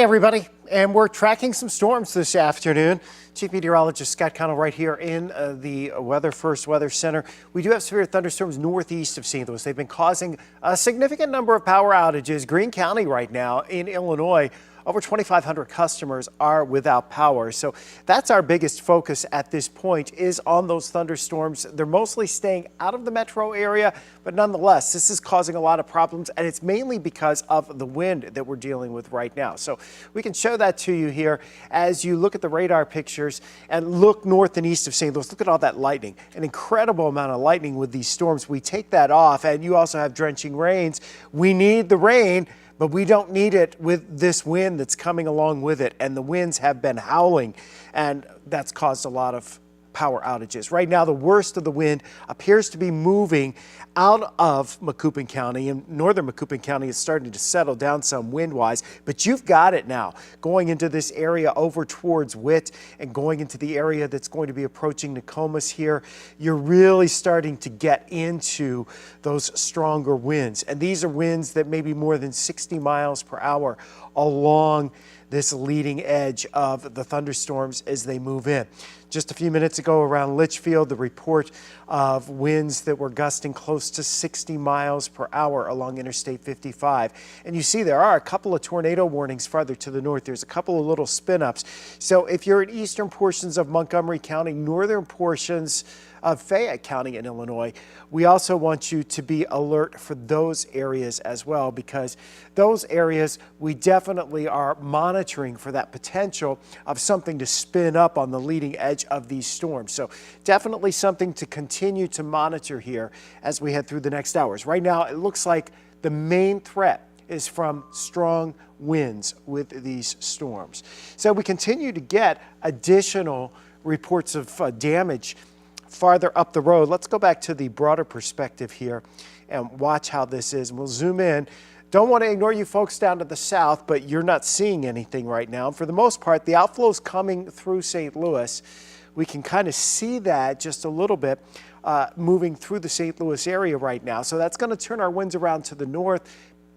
Hey everybody, and we're tracking some storms this afternoon. Chief Meteorologist Scott Connell right here in the Weather First Weather Center. We do have severe thunderstorms northeast of St. Louis. They've been causing a significant number of power outages. Greene County right now in Illinois, over 2,500 customers are without power. So that's our biggest focus at this point, is on those thunderstorms. They're mostly staying out of the metro area, but nonetheless, this is causing a lot of problems, and it's mainly because of the wind that we're dealing with right now. So we can show that to you here as you look at the radar pictures and look north and east of St. Louis. Look at all that lightning, an incredible amount of lightning with these storms. We take that off, and you also have drenching rains. We need the rain, but we don't need it with this wind that's coming along with it. And the winds have been howling, and that's caused a lot of power outages. Right now, the worst of the wind appears to be moving out of Macoupin County, and northern Macoupin County is starting to settle down some wind-wise, but you've got it now going into this area over towards Witt and going into the area that's going to be approaching Nokomis here. You're really starting to get into those stronger winds, and these are winds that may be more than 60 miles per hour along this leading edge of the thunderstorms as they move in. Just a few minutes ago around Litchfield, the report of winds that were gusting close to 60 miles per hour along Interstate 55. And you see there are a couple of tornado warnings farther to the north. There's a couple of little spin-ups. So if you're in eastern portions of Montgomery County, northern portions of Fayette County in Illinois, we also want you to be alert for those areas as well, because those areas we definitely are monitoring for that potential of something to spin up on the leading edge of these storms. So definitely something to continue to monitor here as we head through the next hours. Right now, it looks like the main threat is from strong winds with these storms. So we continue to get additional reports of damage farther up the road. Let's go back to the broader perspective here and watch how this is. And we'll zoom in. Don't want to ignore you folks down to the south, but you're not seeing anything right now. For the most part, the outflow is coming through St. Louis. We can kind of see that just a little bit moving through the St. Louis area right now. So that's going to turn our winds around to the north,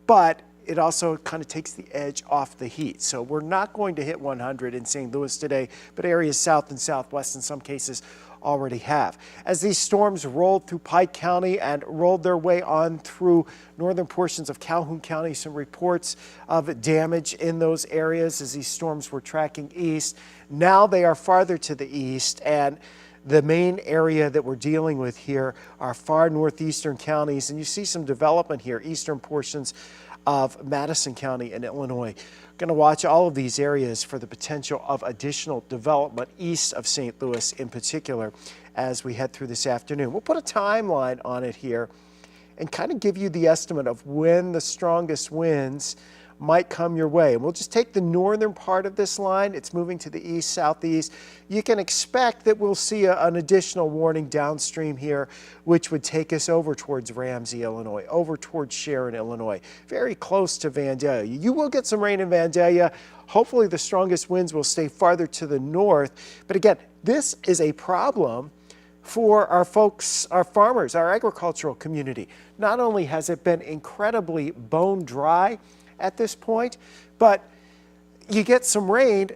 but it also kind of takes the edge off the heat. So we're not going to hit 100 in St. Louis today, but areas south and southwest in some cases already have. As these storms rolled through Pike County and rolled their way on through northern portions of Calhoun County, some reports of damage in those areas as these storms were tracking east. Now they are farther to the east, and the main area that we're dealing with here are far northeastern counties, and you see some development here, eastern portions of Madison County in Illinois. Going to watch all of these areas for the potential of additional development east of St. Louis in particular as we head through this afternoon. We'll put a timeline on it here and kind of give you the estimate of when the strongest winds might come your way. And we'll just take the northern part of this line. It's moving to the east, southeast. You can expect that we'll see an additional warning downstream here, which would take us over towards Ramsey, Illinois, over towards Sharon, Illinois, very close to Vandalia. You will get some rain in Vandalia. Hopefully the strongest winds will stay farther to the north. But again, this is a problem for our folks, our farmers, our agricultural community. Not only has it been incredibly bone dry at this point, but you get some rain,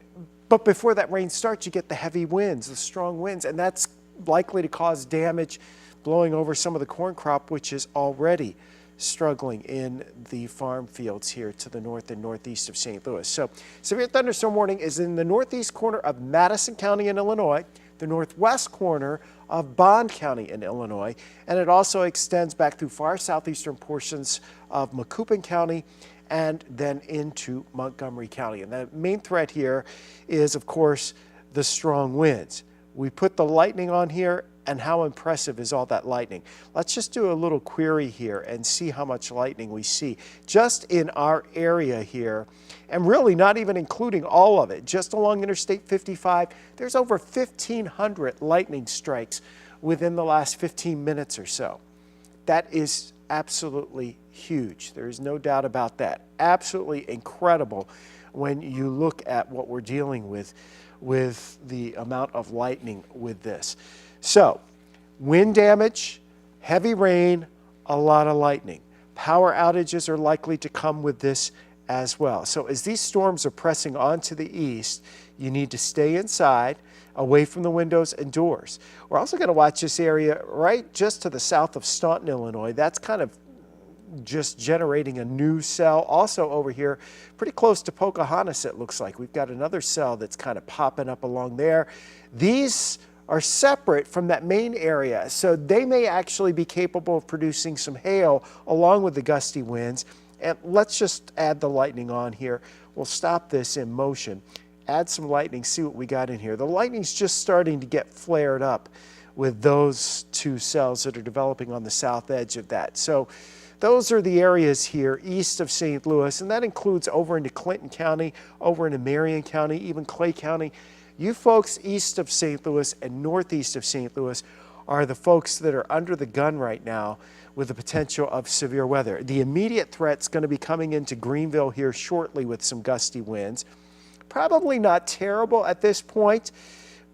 but before that rain starts, you get the heavy winds, the strong winds, and that's likely to cause damage, blowing over some of the corn crop, which is already struggling in the farm fields here to the north and northeast of St. Louis. So severe thunderstorm warning is in the northeast corner of Madison County in Illinois, the northwest corner of Bond County in Illinois, and it also extends back through far southeastern portions of Macoupin County and then into Montgomery County. And the main threat here is, of course, the strong winds. We put the lightning on here, and how impressive is all that lightning? Let's just do a little query here and see how much lightning we see just in our area here, and really not even including all of it. Just along Interstate 55, there's over 1,500 lightning strikes within the last 15 minutes or so. That is absolutely huge. There is no doubt about that. Absolutely incredible when you look at what we're dealing with the amount of lightning with this. So, wind damage, heavy rain, a lot of lightning. Power outages are likely to come with this as well. So as these storms are pressing onto the east, you need to stay inside, away from the windows and doors. We're also going to watch this area right just to the south of Staunton, Illinois. That's kind of just generating a new cell. Also over here, pretty close to Pocahontas, it looks like. We've got another cell that's kind of popping up along there. These are separate from that main area, so they may actually be capable of producing some hail along with the gusty winds. And let's just add the lightning on here. We'll stop this in motion. Add some lightning, see what we got in here. The lightning's just starting to get flared up with those two cells that are developing on the south edge of that. So those are the areas here east of St. Louis, and that includes over into Clinton County, over into Marion County, even Clay County. You folks east of St. Louis and northeast of St. Louis are the folks that are under the gun right now with the potential of severe weather. The immediate threat's going to be coming into Greenville here shortly with some gusty winds. Probably not terrible at this point,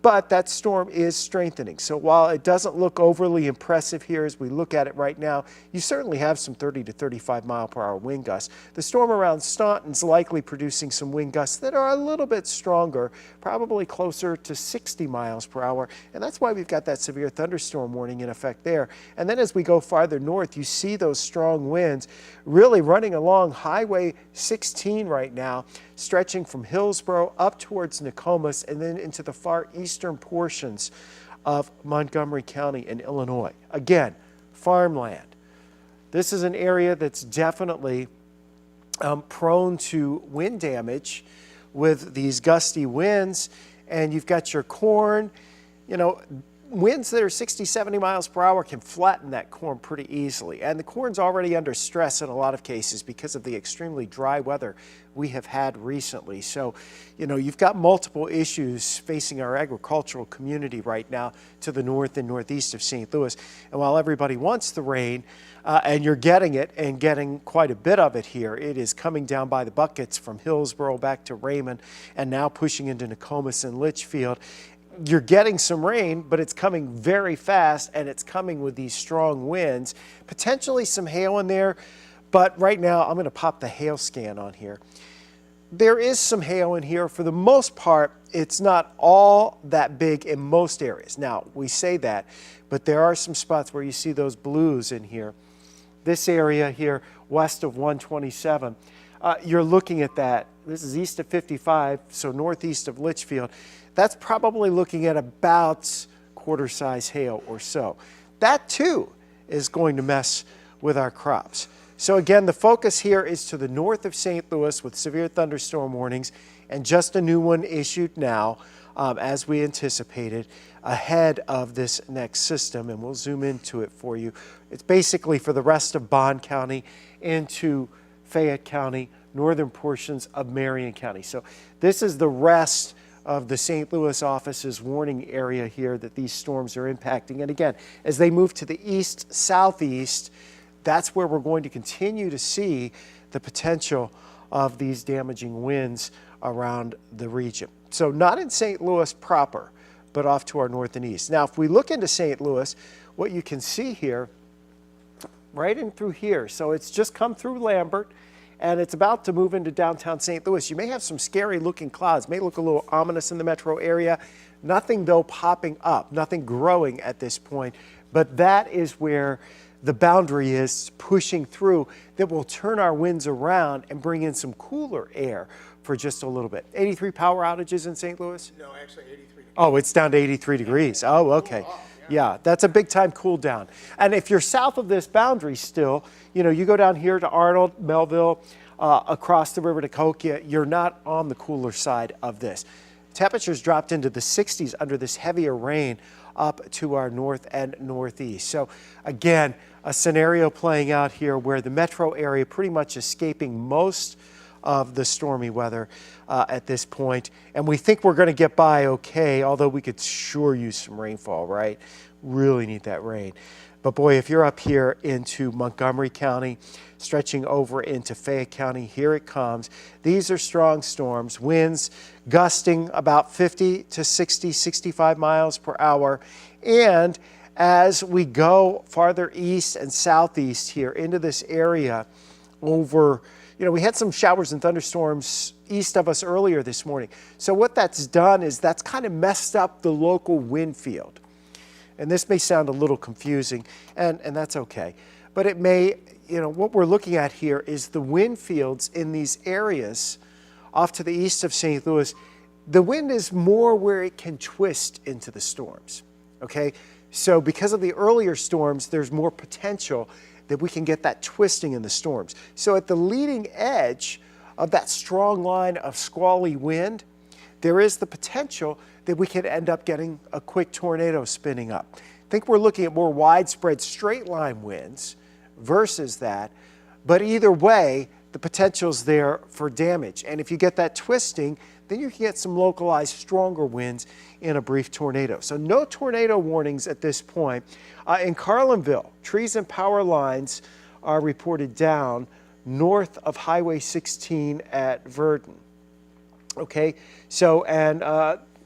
but that storm is strengthening. So while it doesn't look overly impressive here as we look at it right now, you certainly have some 30 to 35 mile per hour wind gusts. The storm around Staunton's likely producing some wind gusts that are a little bit stronger, probably closer to 60 miles per hour. And that's why we've got that severe thunderstorm warning in effect there. And then as we go farther north, you see those strong winds really running along Highway 16 right now, stretching from Hillsborough up towards Nokomis and then into the far eastern portions of Montgomery County in Illinois. Again, farmland. This is an area that's definitely prone to wind damage with these gusty winds, and you've got your corn. You know, winds that are 60, 70 miles per hour can flatten that corn pretty easily. And the corn's already under stress in a lot of cases because of the extremely dry weather we have had recently. So, you know, you've got multiple issues facing our agricultural community right now to the north and northeast of St. Louis. And while everybody wants the rain, and you're getting it and getting quite a bit of it here, it is coming down by the buckets from Hillsborough back to Raymond and now pushing into Nokomis and Litchfield. You're getting some rain, but it's coming very fast, and it's coming with these strong winds. Potentially some hail in there, but right now I'm going to pop the hail scan on here. There is some hail in here. For the most part, it's not all that big in most areas. Now, we say that, but there are some spots where you see those blues in here. This area here, west of 127, you're looking at that. This is east of 55, so northeast of Litchfield. That's probably looking at about quarter-size hail or so. That too is going to mess with our crops. So again, the focus here is to the north of St. Louis with severe thunderstorm warnings, and just a new one issued now as we anticipated ahead of this next system, and we'll zoom into it for you. It's basically for the rest of Bond County into Fayette County, northern portions of Marion County. So this is the rest of the St. Louis office's warning area here that these storms are impacting. And again, as they move to the east, southeast, that's where we're going to continue to see the potential of these damaging winds around the region. So not in St. Louis proper, but off to our north and east. Now, if we look into St. Louis, what you can see here, right in through here, so it's just come through Lambert, and it's about to move into downtown St. Louis. You may have some scary looking clouds, may look a little ominous in the metro area. Nothing though popping up, nothing growing at this point, but that is where the boundary is pushing through that will turn our winds around and bring in some cooler air for just a little bit. 83 power outages in St. Louis? No, actually 83 degrees. Oh, it's down to 83 degrees. Oh, okay. Yeah, that's a big time cool down. And if you're south of this boundary still, you know, you go down here to Arnold, Melville, across the river to Cahokia, you're not on the cooler side of this. Temperatures dropped into the 60s under this heavier rain up to our north and northeast. So again, a scenario playing out here where the metro area pretty much escaping most of the stormy weather at this point. And we think we're going to get by okay, although we could sure use some rainfall, right? Really need that rain. But boy, if you're up here into Montgomery County, stretching over into Fayette County, here it comes. These are strong storms, winds gusting about 50 to 60, 65 miles per hour. And as we go farther east and southeast here into this area over we had some showers and thunderstorms east of us earlier this morning. So what that's done is that's kind of messed up the local wind field. And this may sound a little confusing, and that's okay. But it may, what we're looking at here is the wind fields in these areas off to the east of St. Louis. The wind is more where it can twist into the storms, okay? So because of the earlier storms, there's more potential that we can get that twisting in the storms. So at the leading edge of that strong line of squally wind, there is the potential that we could end up getting a quick tornado spinning up. I think we're looking at more widespread straight line winds versus that, but either way, the potential's there for damage. And if you get that twisting, then you can get some localized stronger winds in a brief tornado. So no tornado warnings at this point. In Carlinville, trees and power lines are reported down north of Highway 16 at Verdon. Okay, so, and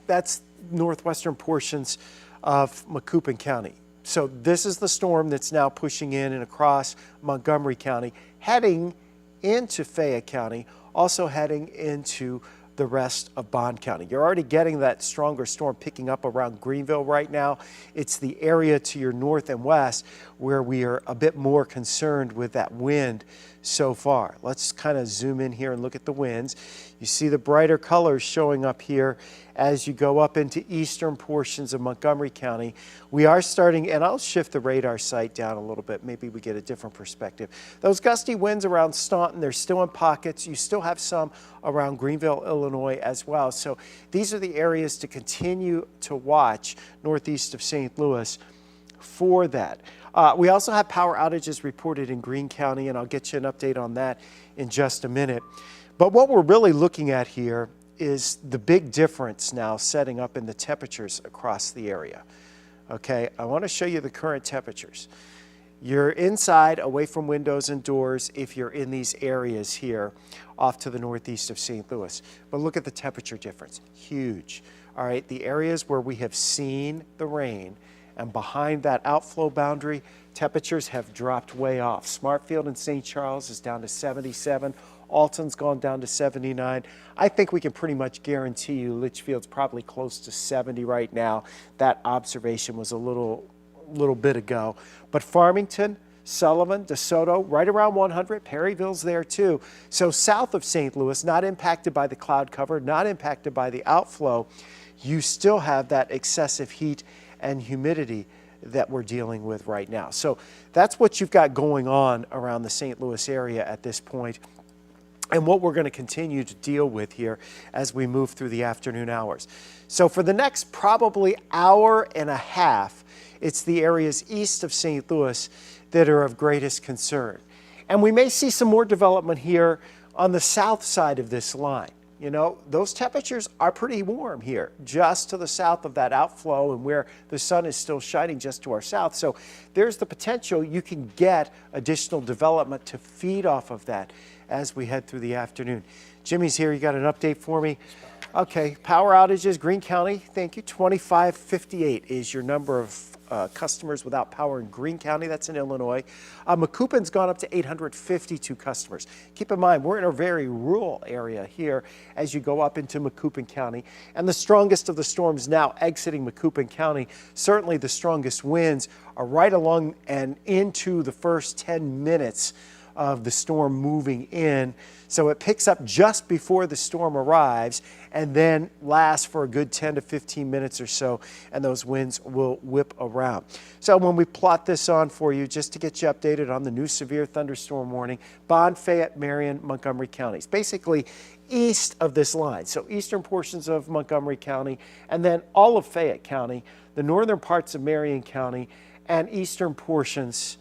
that's northwestern portions of Macoupin County. So this is the storm that's now pushing in and across Montgomery County, heading into Fayette County, also heading into the rest of Bond County. You're already getting that stronger storm picking up around Greenville right now. It's the area to your north and west where we are a bit more concerned with that wind so far. Let's kind of zoom in here and look at the winds. You see the brighter colors showing up here as you go up into eastern portions of Montgomery County. We are starting, and I'll shift the radar sight down a little bit. Maybe we get a different perspective. Those gusty winds around Staunton, they're still in pockets. You still have some around Greenville, Illinois as well. So these are the areas to continue to watch northeast of St. Louis for that. We also have power outages reported in Greene County, and I'll get you an update on that in just a minute. But what we're really looking at here is the big difference now setting up in the temperatures across the area. Okay, I want to show you the current temperatures. You're inside, away from windows and doors if you're in these areas here off to the northeast of St. Louis. But look at the temperature difference, huge. All right, the areas where we have seen the rain and behind that outflow boundary, temperatures have dropped way off. Smartfield in St. Charles is down to 77. Alton's gone down to 79. I think we can pretty much guarantee you Litchfield's probably close to 70 right now. That observation was a little bit ago. But Farmington, Sullivan, DeSoto, right around 100. Perryville's there too. So south of St. Louis, not impacted by the cloud cover, not impacted by the outflow, you still have that excessive heat and humidity that we're dealing with right now. So that's what you've got going on around the St. Louis area at this point, and what we're going to continue to deal with here as we move through the afternoon hours. So for the next probably hour and a half, it's the areas east of St. Louis that are of greatest concern. And we may see some more development here on the south side of this line. You know, those temperatures are pretty warm here, just to the south of that outflow and where the sun is still shining just to our south. So there's the potential you can get additional development to feed off of that as we head through the afternoon. Jimmy's here. You got an update for me? Okay, power outages, Greene County, thank you. 2558 is your number of customers without power in Greene County. That's in Illinois. Macoupin's gone up to 852 customers. Keep in mind, we're in a very rural area here as you go up into Macoupin County. And the strongest of the storms now exiting Macoupin County, certainly the strongest winds are right along and into the first 10 minutes of the storm moving in. So it picks up just before the storm arrives and then lasts for a good 10 to 15 minutes or so, and those winds will whip around. So when we plot this on for you, just to get you updated on the new severe thunderstorm warning, Bond, Fayette, Marion, Montgomery counties, basically east of this line. So eastern portions of Montgomery County, and then all of Fayette County, the northern parts of Marion County, and eastern portions,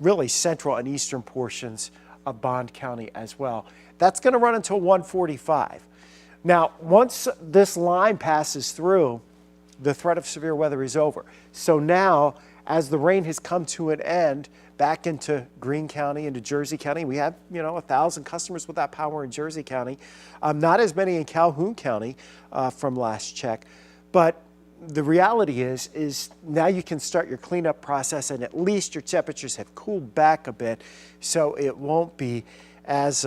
really central and eastern portions of Bond County as well. That's going to run until 1:45. Now, once this line passes through, the threat of severe weather is over. So now, as the rain has come to an end, back into Greene County, into Jersey County, we have, 1,000 customers without power in Jersey County. Not as many in Calhoun County from last check, but the reality is now you can start your cleanup process, and at least your temperatures have cooled back a bit, so it won't be as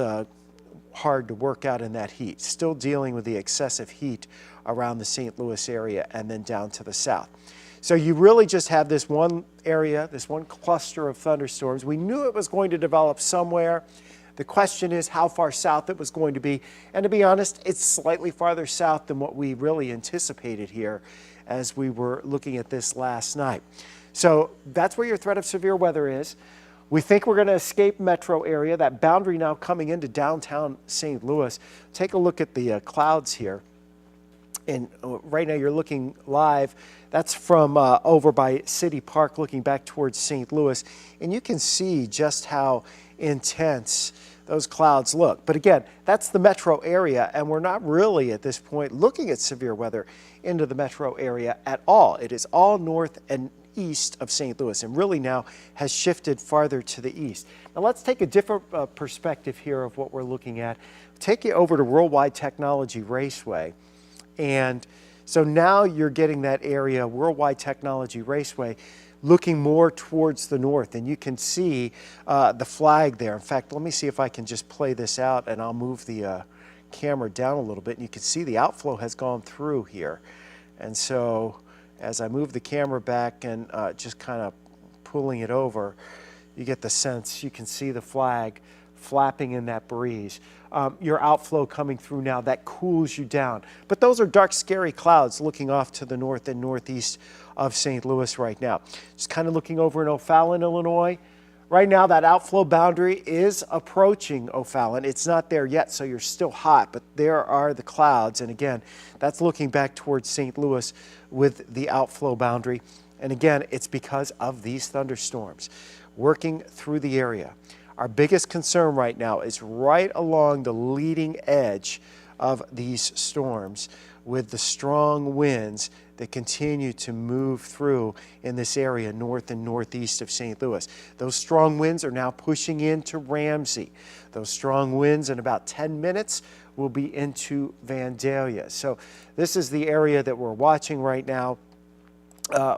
hard to work out in that heat. Still dealing with the excessive heat around the St. Louis area and then down to the south. So you really just have this one area, this one cluster of thunderstorms. We knew it was going to develop somewhere. The question is how far south it was going to be. And to be honest, it's slightly farther south than what we really anticipated here as we were looking at this last night. So that's where your threat of severe weather is. We think we're going to escape metro area, that boundary now coming into downtown St. Louis. Take a look at the clouds here. And right now you're looking live. That's from over by City Park, looking back towards St. Louis. And you can see just how intense those clouds look. But again, that's the metro area, and we're not really at this point looking at severe weather into the metro area at all. It is all north and east of St. Louis, and really now has shifted farther to the east. Now let's take a different perspective here of what we're looking at. Take you over to Worldwide Technology Raceway. And so now you're getting that area, Worldwide Technology Raceway, looking more towards the north. And you can see the flag there. In fact, let me see if I can just play this out, and I'll move the camera down a little bit. And you can see the outflow has gone through here. And so as I move the camera back and just kind of pulling it over, you get the sense, you can see the flag flapping in that breeze. Your outflow coming through now, that cools you down. But those are dark, scary clouds looking off to the north and northeast of St. Louis right now. Just kind of looking over in O'Fallon, Illinois. Right now, that outflow boundary is approaching O'Fallon. It's not there yet, so you're still hot, but there are the clouds. And again, that's looking back towards St. Louis with the outflow boundary. And again, it's because of these thunderstorms working through the area. Our biggest concern right now is right along the leading edge of these storms with the strong winds that continue to move through in this area north and northeast of St. Louis. Those strong winds are now pushing into Ramsey. Those strong winds in about 10 minutes will be into Vandalia. So this is the area that we're watching right now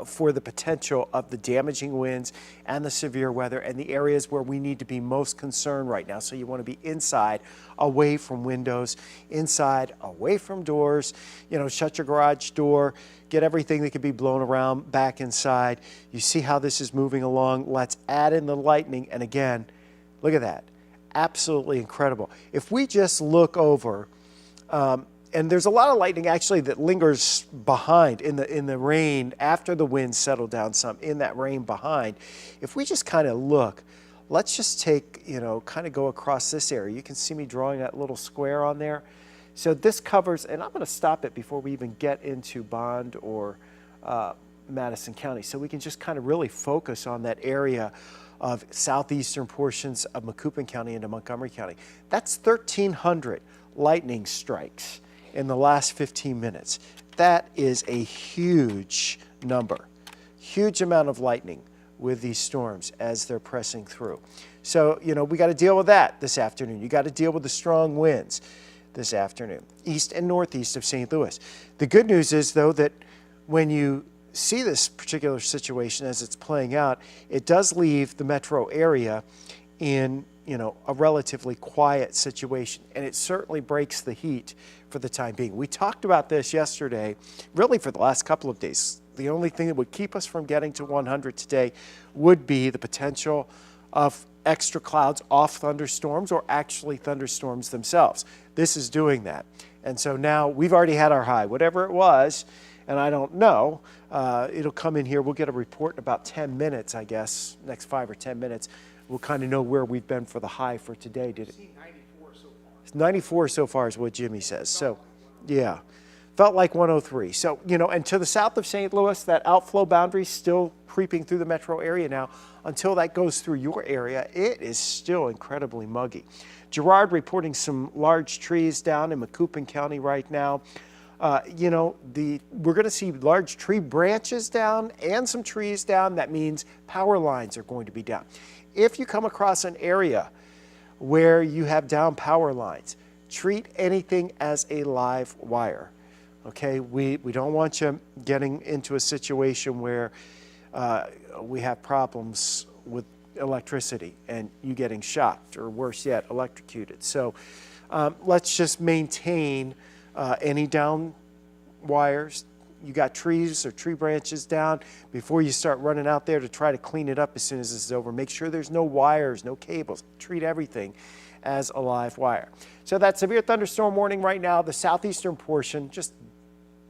for the potential of the damaging winds and the severe weather, and the areas where we need to be most concerned right now. So you want to be inside, away from windows, inside, away from doors. You know, shut your garage door, get everything that could be blown around back inside. You see how this is moving along. Let's add in the lightning, and again, look at that. Absolutely incredible. If we just look over, and there's a lot of lightning actually that lingers behind in the rain after the winds settle down some, in that rain behind. If we just kind of look, let's just take, you know, kind of go across this area. You can see me drawing that little square on there. So this covers, and I'm going to stop it before we even get into Bond or Madison County. So we can just kind of really focus on that area of southeastern portions of Macoupin County into Montgomery County. That's 1,300 lightning strikes in the last 15 minutes. That is a huge number, huge amount of lightning with these storms as they're pressing through. So, you know, we got to deal with that this afternoon. You got to deal with the strong winds this afternoon, east and northeast of St. Louis. The good news is, though, that when you see this particular situation as it's playing out, it does leave the metro area in, you know, a relatively quiet situation, and it certainly breaks the heat for the time being. We talked about this yesterday, really for the last couple of days. The only thing that would keep us from getting to 100 today would be the potential of extra clouds off thunderstorms, or actually thunderstorms themselves. This is doing that. And so now we've already had our high, whatever it was, and I don't know. It'll come in here. We'll get a report in about 10 minutes, I guess, next 5 or 10 minutes. We'll kind of know where we've been for the high for today. Did it? 94 so far. 94 so far is what Jimmy says. So, yeah, felt like 103. So, you know, and to the south of St. Louis, that outflow boundary still creeping through the metro area now. Until that goes through your area, it is still incredibly muggy. Gerard reporting some large trees down in Macoupin County right now. You know, we're going to see large tree branches down and some trees down. That means power lines are going to be down. If you come across an area where you have down power lines, treat anything as a live wire. Okay, we don't want you getting into a situation where we have problems with electricity and you getting shocked, or worse yet, electrocuted. So let's just maintain any down wires. You got trees or tree branches down, before you start running out there to try to clean it up as soon as this is over. Make sure there's no wires, no cables. Treat everything as a live wire. So that severe thunderstorm warning right now, the southeastern portion, just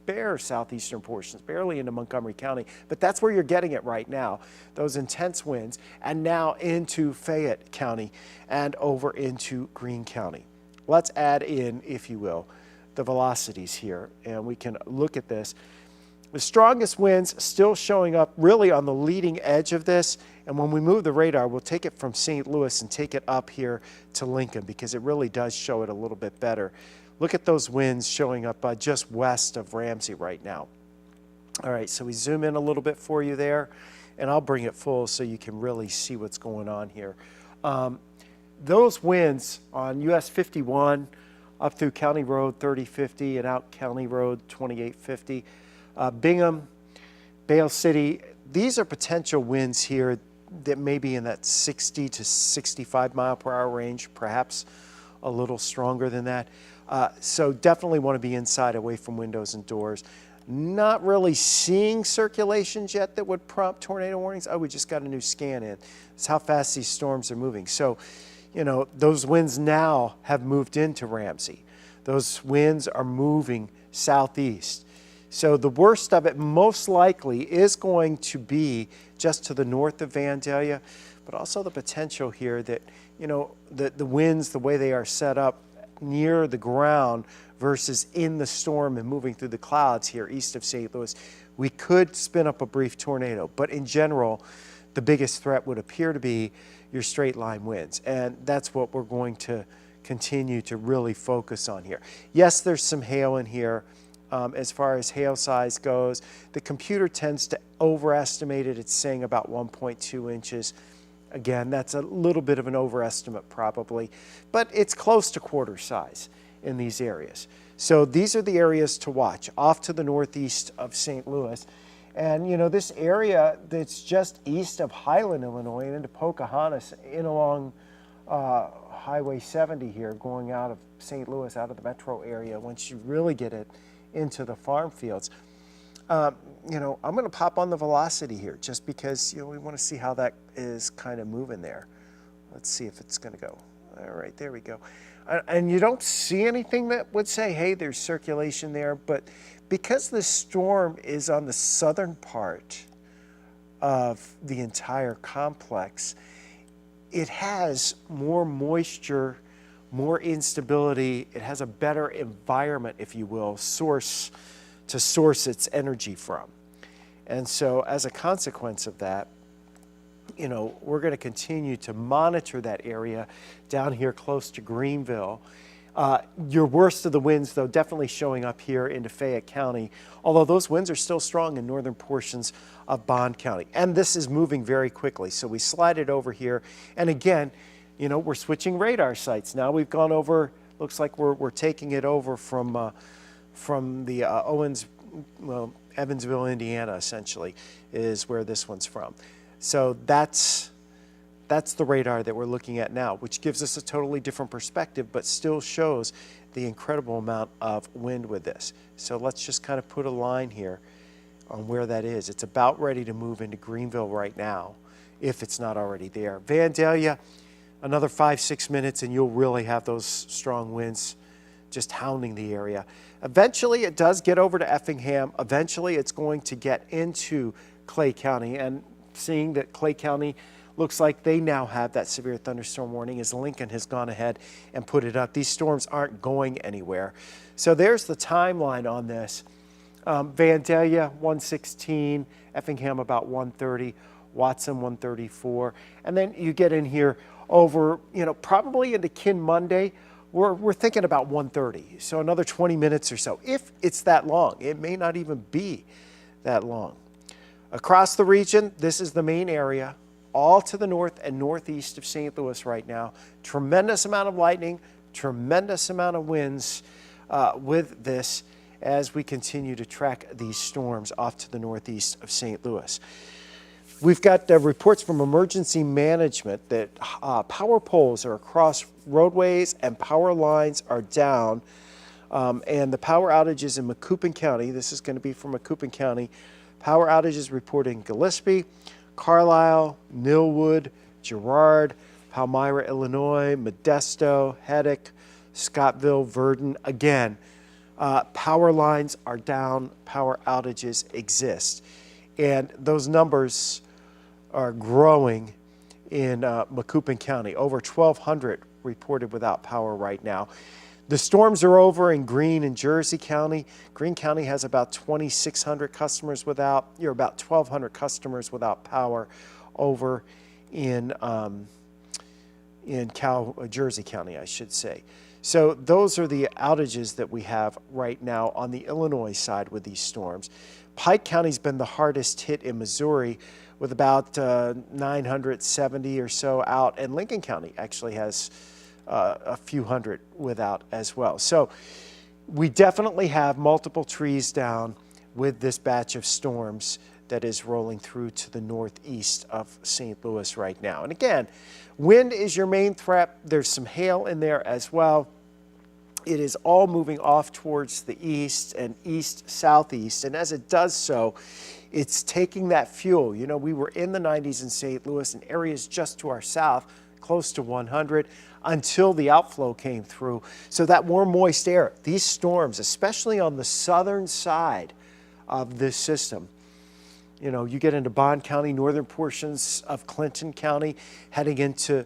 bare southeastern portions, barely into Montgomery County, but that's where you're getting it right now, those intense winds, and now into Fayette County and over into Greene County. Let's add in, if you will, the velocities here, and we can look at this. The strongest winds still showing up really on the leading edge of this, and when we move the radar, we'll take it from St. Louis and take it up here to Lincoln, because it really does show it a little bit better. Look at those winds showing up just west of Ramsey right now. All right, so we zoom in a little bit for you there, and I'll bring it full so you can really see what's going on here. Those winds on US 51 up through County Road 3050 and out County Road 2850, Bingham, Bale City, these are potential winds here that may be in that 60 to 65 mile per hour range, perhaps a little stronger than that. So definitely want to be inside, away from windows and doors. Not really seeing circulations yet that would prompt tornado warnings. Oh, we just got a new scan in. It's how fast these storms are moving. So, you know, those winds now have moved into Ramsey. Those winds are moving southeast. So the worst of it most likely is going to be just to the north of Vandalia, but also the potential here that, you know, the winds, the way they are set up near the ground versus in the storm and moving through the clouds here east of St. Louis, we could spin up a brief tornado. But in general, the biggest threat would appear to be your straight line winds. And that's what we're going to continue to really focus on here. Yes, there's some hail in here. As far as hail size goes, the computer tends to overestimate it. It's saying about 1.2 inches. Again, that's a little bit of an overestimate probably, but it's close to quarter size in these areas. So these are the areas to watch off to the northeast of St. Louis. And you know, this area that's just east of Highland, Illinois, and into Pocahontas, in along Highway 70 here, going out of St. Louis, out of the metro area, once you really get it into the farm fields. You know, I'm going to pop on the velocity here just because, you know, we want to see how that is kind of moving there. Let's see if it's going to go. All right, there we go. And you don't see anything that would say, hey, there's circulation there, but because the storm is on the southern part of the entire complex, it has more moisture, more instability. It has a better environment, if you will, source to source its energy from. And so as a consequence of that, you know, we're going to continue to monitor that area down here close to Greenville. Your worst of the winds, though, definitely showing up here into Fayette County, although those winds are still strong in northern portions of Bond County. And this is moving very quickly. So we slide it over here. And again, you know, we're switching radar sites. Now we've gone over, looks like we're taking it over from the Evansville, Indiana, essentially, is where this one's from. So that's the radar that we're looking at now, which gives us a totally different perspective, but still shows the incredible amount of wind with this. So let's just kind of put a line here on where that is. It's about ready to move into Greenville right now, if it's not already there. Vandalia, another 5-6 minutes, and you'll really have those strong winds just hounding the area. Eventually, it does get over to Effingham. Eventually, it's going to get into Clay County, and seeing that Clay County looks like they now have that severe thunderstorm warning as Lincoln has gone ahead and put it up. These storms aren't going anywhere. So there's the timeline on this. Vandalia 116, Effingham about 130, Watson 134, and then you get in here over, you know, probably into Monday. We're thinking about 130, so another 20 minutes or so, if it's that long. It may not even be that long. Across the region, this is the main area, all to the north and northeast of St. Louis right now. Tremendous amount of lightning, tremendous amount of winds with this as we continue to track these storms off to the northeast of St. Louis. We've got reports from emergency management that power poles are across roadways and power lines are down. And the power outages in Macoupin County, this is going to be from Macoupin County, power outages reported in Gillespie, Carlisle, Millwood, Girard, Palmyra, Illinois, Modesto, Heddick, Scottville, Verdon. Again, power lines are down, power outages exist. And those numbers are growing in Macoupin County. Over 1,200 reported without power right now. The storms are over in Greene and Jersey County. Greene County has about 2,600 customers without, about 1,200 customers without power over in Jersey County, I should say. So those are the outages that we have right now on the Illinois side with these storms. Pike County's been the hardest hit in Missouri with about 970 or so out, and Lincoln County actually has a few hundred without as well. So we definitely have multiple trees down with this batch of storms that is rolling through to the northeast of St. Louis right now. And again, wind is your main threat. There's some hail in there as well. It is all moving off towards the east and east-southeast, and as it does so, it's taking that fuel. You know, we were in the 90s in St. Louis and areas just to our south, close to 100, until the outflow came through. So that warm, moist air, these storms, especially on the southern side of this system, you know, you get into Bond County, northern portions of Clinton County, heading into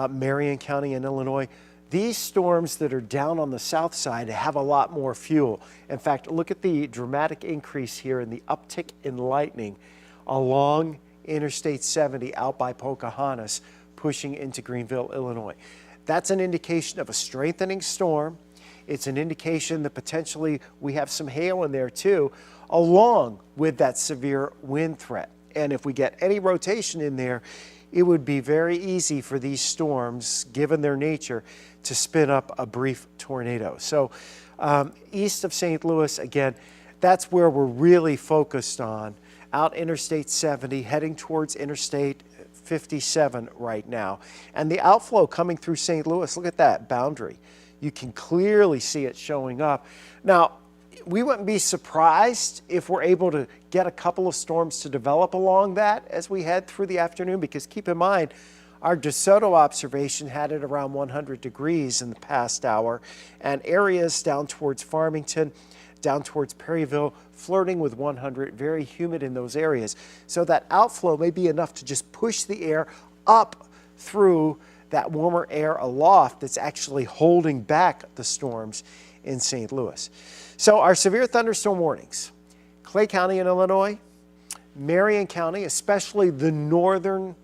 Marion County in Illinois. These storms that are down on the south side have a lot more fuel. In fact, look at the dramatic increase here in the uptick in lightning along Interstate 70 out by Pocahontas, pushing into Greenville, Illinois. That's an indication of a strengthening storm. It's an indication that potentially we have some hail in there too, along with that severe wind threat. And if we get any rotation in there, it would be very easy for these storms, given their nature, to spin up a brief tornado. So east of St. Louis, again, that's where we're really focused on, out Interstate 70, heading towards Interstate 57 right now. And the outflow coming through St. Louis, look at that boundary. You can clearly see it showing up. Now, we wouldn't be surprised if we're able to get a couple of storms to develop along that as we head through the afternoon, because keep in mind, our DeSoto observation had it around 100 degrees in the past hour, and areas down towards Farmington, down towards Perryville, flirting with 100, very humid in those areas. So that outflow may be enough to just push the air up through that warmer air aloft that's actually holding back the storms in St. Louis. So our severe thunderstorm warnings, Clay County in Illinois, Marion County, especially the northern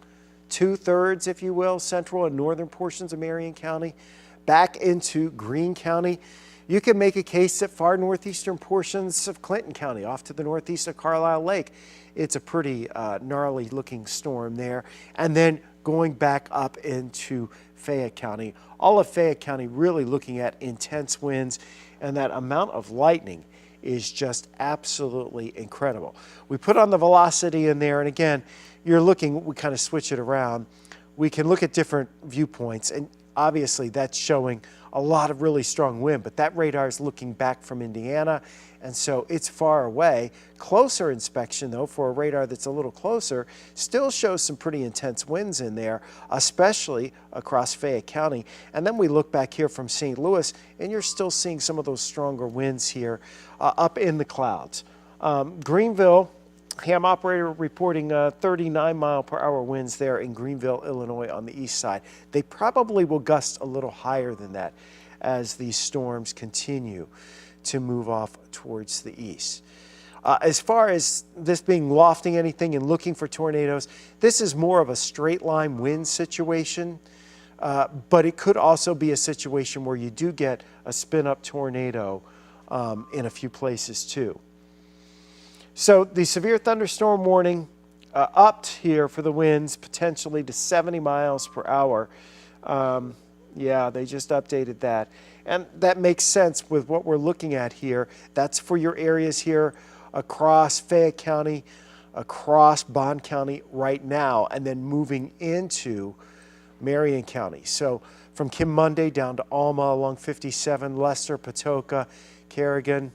two-thirds, if you will, central and northern portions of Marion County, back into Greene County. You can make a case that far northeastern portions of Clinton County, off to the northeast of Carlisle Lake, it's a pretty gnarly looking storm there. And then going back up into Fayette County, all of Fayette County really looking at intense winds, and that amount of lightning is just absolutely incredible. We put on the velocity in there, and again, you're looking, we kind of switch it around. We can look at different viewpoints, and obviously that's showing a lot of really strong wind, but that radar is looking back from Indiana, and so it's far away. Closer inspection, though, for a radar that's a little closer, still shows some pretty intense winds in there, especially across Fayette County. And then we look back here from St. Louis, and you're still seeing some of those stronger winds here up in the clouds. Greenville, ham operator reporting 39-mile-per-hour winds there in Greenville, Illinois on the east side. They probably will gust a little higher than that as these storms continue to move off towards the east. As far as this being lofting anything and looking for tornadoes, this is more of a straight line wind situation, but it could also be a situation where you do get a spin-up tornado in a few places too. So the severe thunderstorm warning upped here for the winds potentially to 70 miles per hour. Yeah, they just updated that. And that makes sense with what we're looking at here. That's for your areas here across Fayette County, across Bond County right now and then moving into Marion County. So from Kim Monday down to Alma along 57, Lester, Patoka, Kerrigan,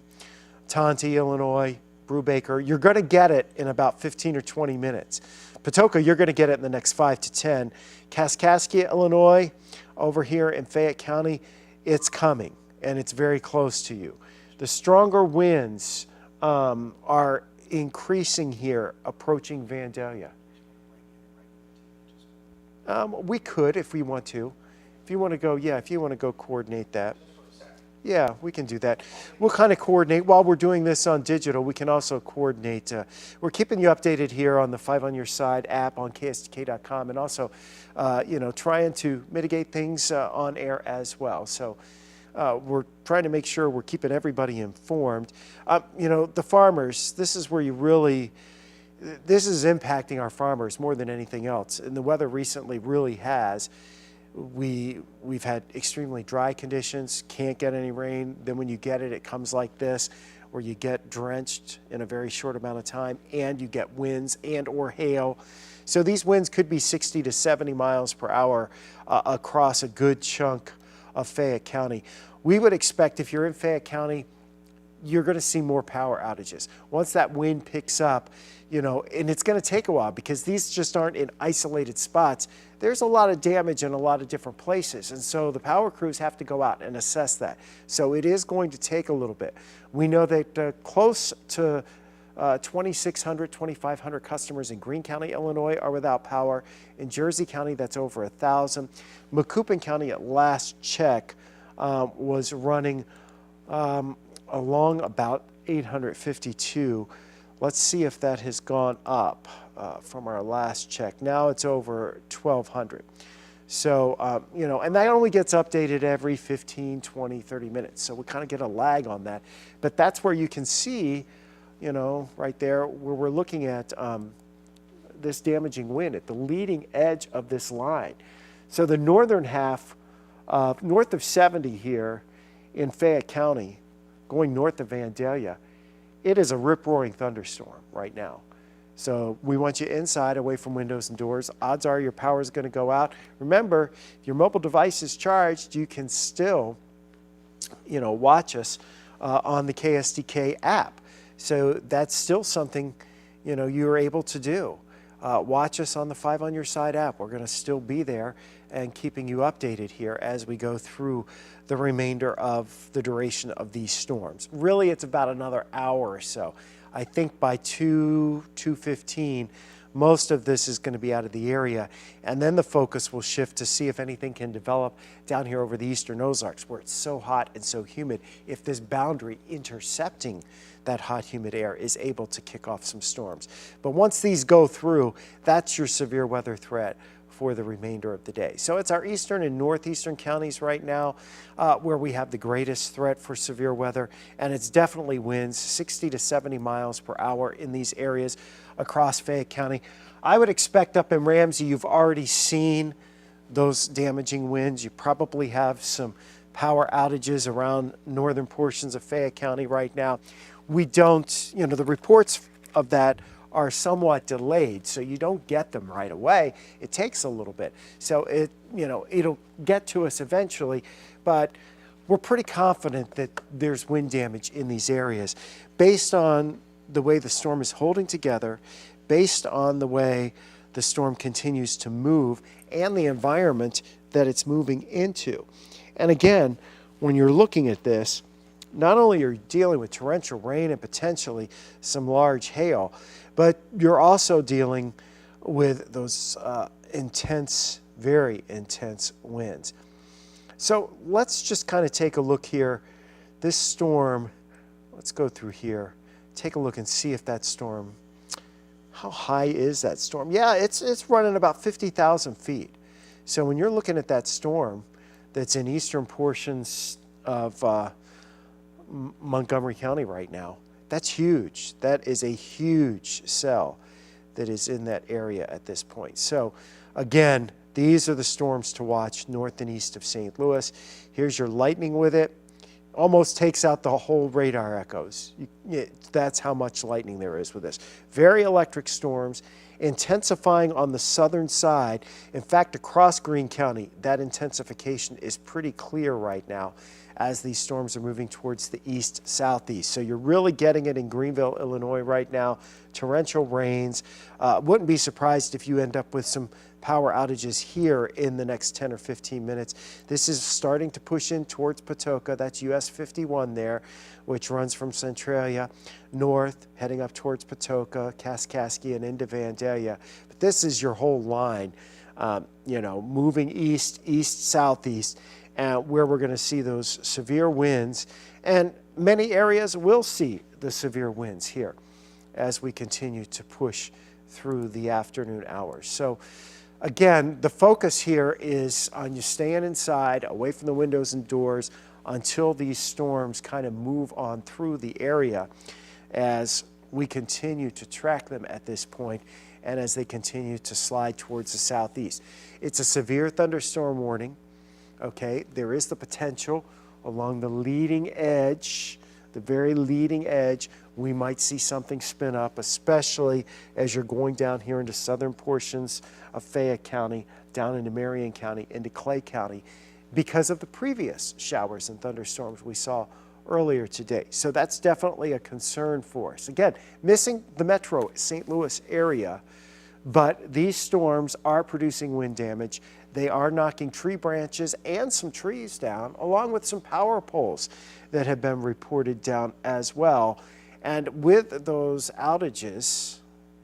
Tonti, Illinois, Brubaker. You're going to get it in about 15 or 20 minutes. Patoka, you're going to get it in the next 5 to 10. Kaskaskia, Illinois, over here in Fayette County, it's coming, and it's very close to you. The stronger winds are increasing here, approaching Vandalia. We could if we want to. If you want to go, yeah, if you want to go coordinate that. Yeah, we can do that. We'll kind of coordinate. While we're doing this on digital, we can also coordinate. We're keeping you updated here on the 5 on Your Side app on KSDK.com, and also, trying to mitigate things on air as well. So we're trying to make sure we're keeping everybody informed. The farmers, this is where this is impacting our farmers more than anything else. And the weather recently really has. We've had extremely dry conditions, can't get any rain. Then when you get it, it comes like this, where you get drenched in a very short amount of time, and you get winds and or hail. So these winds could be 60 to 70 miles per hour across a good chunk of Fayette County. We would expect, if you're in Fayette County, you're going to see more power outages. Once that wind picks up, and it's going to take a while because these just aren't in isolated spots. There's a lot of damage in a lot of different places. And so the power crews have to go out and assess that. So it is going to take a little bit. We know that close to 2,600, 2,500 customers in Greene County, Illinois are without power. In Jersey County, that's over 1,000. Macoupin County, at last check, was running along about 852. Let's see if that has gone up from our last check. Now it's over 1,200. So, and that only gets updated every 15, 20, 30 minutes. So we kind of get a lag on that. But that's where you can see, right there, where we're looking at this damaging wind at the leading edge of this line. So the northern half, north of 70 here in Fayette County, going north of Vandalia, it is a rip-roaring thunderstorm right now. So we want you inside, away from windows and doors. Odds are your power is going to go out. Remember, if your mobile device is charged, you can still, watch us on the KSDK app. So that's still something, you're able to do. Watch us on the 5 on Your Side app. We're going to still be there and keeping you updated here as we go through the remainder of the duration of these storms. Really, it's about another hour or so. I think by 2:15, most of this is going to be out of the area, and then the focus will shift to see if anything can develop down here over the eastern Ozarks, where it's so hot and so humid. If this boundary intercepting that hot, humid air is able to kick off some storms. But once these go through, that's your severe weather threat for the remainder of the day. So it's our eastern and northeastern counties right now where we have the greatest threat for severe weather, and it's definitely winds 60 to 70 miles per hour in these areas across Fayette County. I would expect up in Ramsey, you've already seen those damaging winds. You probably have some power outages around northern portions of Fayette County right now. We don't, the reports of that are somewhat delayed, so you don't get them right away. It takes a little bit. So it'll get to us eventually, but we're pretty confident that there's wind damage in these areas based on the way the storm is holding together, based on the way the storm continues to move and the environment that it's moving into. And again, when you're looking at this, not only are you dealing with torrential rain and potentially some large hail, but you're also dealing with those intense, very intense winds. So let's just kind of take a look here. This storm, let's go through here, take a look and see if that storm, how high is that storm? Yeah, it's running about 50,000 feet. So when you're looking at that storm that's in eastern portions of Montgomery County right now, that's huge. That is a huge cell that is in that area at this point. So again, these are the storms to watch north and east of St. Louis. Here's your lightning with it. almost takes out the whole radar echoes. That's how much lightning there is with this. Very electric storms, intensifying on the southern side. In fact, across Greene County, that intensification is pretty clear right now as these storms are moving towards the east-southeast. So you're really getting it in Greenville, Illinois right now. Torrential rains. Wouldn't be surprised if you end up with some power outages here in the next 10 or 15 minutes. This is starting to push in towards Patoka. That's US 51 there, which runs from Centralia north, heading up towards Patoka, Kaskaskia, and into Vandalia. But this is your whole line, moving east, southeast, where we're going to see those severe winds. And many areas will see the severe winds here as we continue to push through the afternoon hours. So again, the focus here is on you staying inside, away from the windows and doors, until these storms kind of move on through the area as we continue to track them at this point and as they continue to slide towards the southeast. It's a severe thunderstorm warning. Okay, there is the potential along the leading edge, the very leading edge, we might see something spin up, especially as you're going down here into southern portions of Fayette County, down into Marion County, into Clay County, because of the previous showers and thunderstorms we saw earlier today. So that's definitely a concern for us. Again, missing the metro St. Louis area, but these storms are producing wind damage. They are knocking tree branches and some trees down, along with some power poles that have been reported down as well. And with those outages,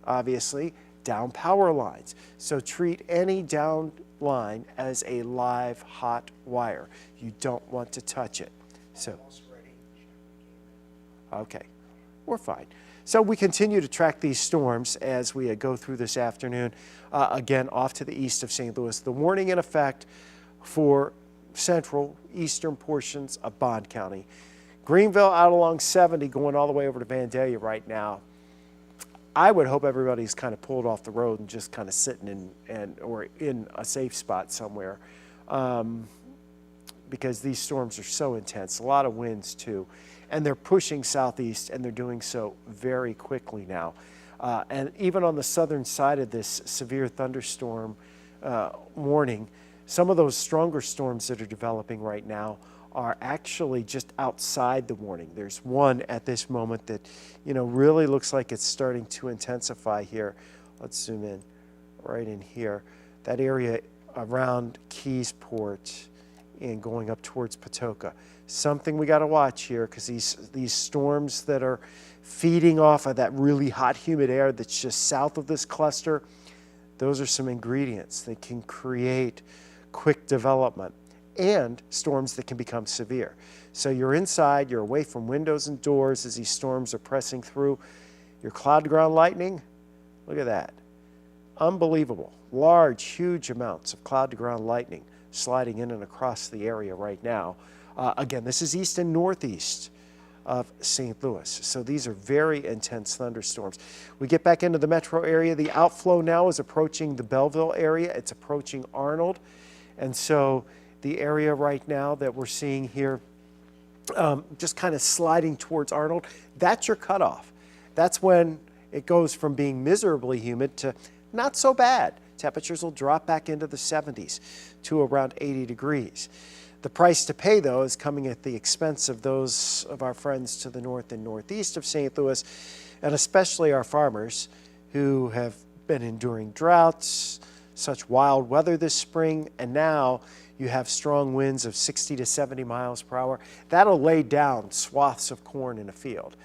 obviously, down power lines. So treat any down line as a live hot wire. You don't want to touch it. So, okay, we're fine. So we continue to track these storms as we go through this afternoon. Again, off to the east of St. Louis. The warning in effect for central eastern portions of Bond County. Greenville out along 70 going all the way over to Vandalia right now. I would hope everybody's kind of pulled off the road and just kind of sitting or in a safe spot somewhere because these storms are so intense. A lot of winds too. And they're pushing southeast, and they're doing so very quickly now. And even on the southern side of this severe thunderstorm warning, some of those stronger storms that are developing right now are actually just outside the warning. There's one at this moment that, really looks like it's starting to intensify here. Let's zoom in right in here. That area around Keysport and going up towards Patoka. Something we got to watch here, because these storms that are feeding off of that really hot, humid air that's just south of this cluster, those are some ingredients that can create quick development and storms that can become severe. So you're inside, you're away from windows and doors as these storms are pressing through. Your cloud-to-ground lightning, look at that. Unbelievable. Large, huge amounts of cloud-to-ground lightning sliding in and across the area right now. Again, this is east and northeast of St. Louis. So these are very intense thunderstorms. We get back into the metro area. The outflow now is approaching the Belleville area. It's approaching Arnold. And so the area right now that we're seeing here, just kind of sliding towards Arnold, that's your cutoff. That's when it goes from being miserably humid to not so bad. Temperatures will drop back into the 70s to around 80 degrees. The price to pay, though, is coming at the expense of those of our friends to the north and northeast of St. Louis, and especially our farmers who have been enduring droughts, such wild weather this spring, and now you have strong winds of 60 to 70 miles per hour. That'll lay down swaths of corn in a field.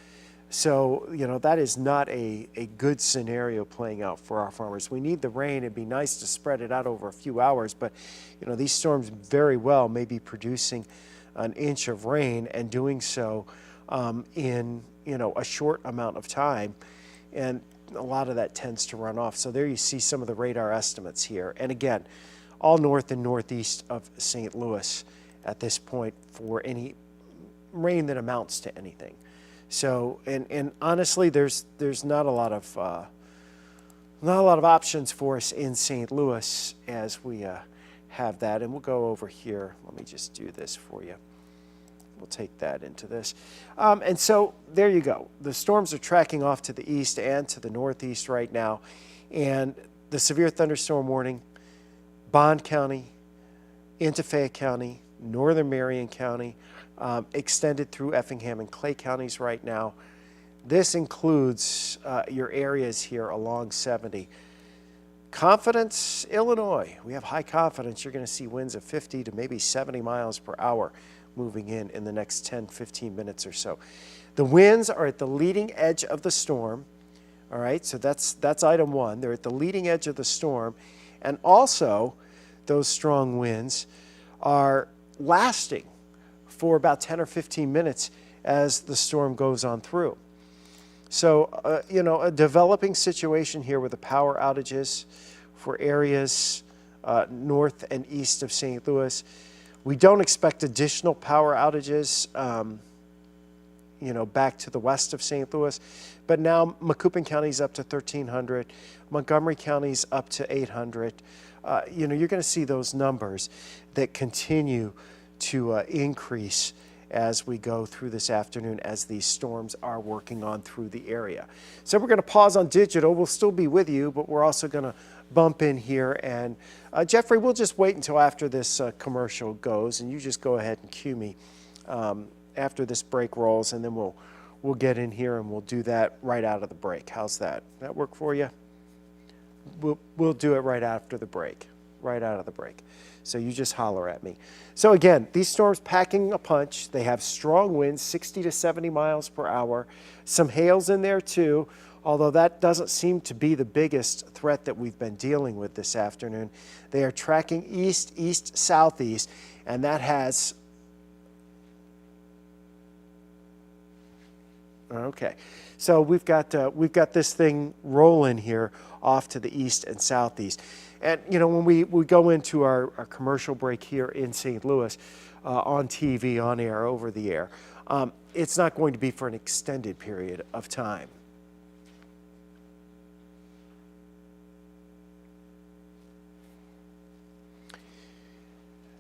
So, that is not a good scenario playing out for our farmers. We need the rain. It'd be nice to spread it out over a few hours, but, these storms very well may be producing an inch of rain and doing so in, a short amount of time. And a lot of that tends to run off. So there you see some of the radar estimates here. And again, all north and northeast of St. Louis at this point for any rain that amounts to anything. So, and honestly, there's not a lot of options for us in St. Louis as we have that. And we'll go over here. Let me just do this for you. We'll take that into this. And so there you go. The storms are tracking off to the east and to the northeast right now. And the severe thunderstorm warning, Bond County, into Fayette County, northern Marion County, extended through Effingham and Clay counties right now. This includes your areas here along 70. Confidence, Illinois. We have high confidence you're going to see winds of 50 to maybe 70 miles per hour moving in the next 10, 15 minutes or so. The winds are at the leading edge of the storm. All right, so that's item one. They're at the leading edge of the storm. And also, those strong winds are lasting for about 10 or 15 minutes as the storm goes on through. So, you know, a developing situation here with the power outages for areas north and east of St. Louis. We don't expect additional power outages, you know, back to the west of St. Louis. But now Macoupin County's up to 1,300. Montgomery County's up to 800. You know, you're going to see those numbers that continue to increase as we go through this afternoon as these storms are working on through the area. So we're going to pause on digital. We'll still be with you, but we're also going to bump in here. And Jeffrey, we'll just wait until after this commercial goes, and you just go ahead and cue me after this break rolls, and then we'll get in here and we'll do that right out of the break. How's that? That work for you? We'll do it right after the break, right out of the break. So you just holler at me. So again, these storms packing a punch. They have strong winds, 60 to 70 miles per hour. Some hails in there too, although that doesn't seem to be the biggest threat that we've been dealing with this afternoon. They are tracking east, east, southeast, and that has... Okay, so we've got this thing rolling here off to the east and southeast. And, you know, when we go into our commercial break here in St. Louis on TV, on air, over the air, it's not going to be for an extended period of time.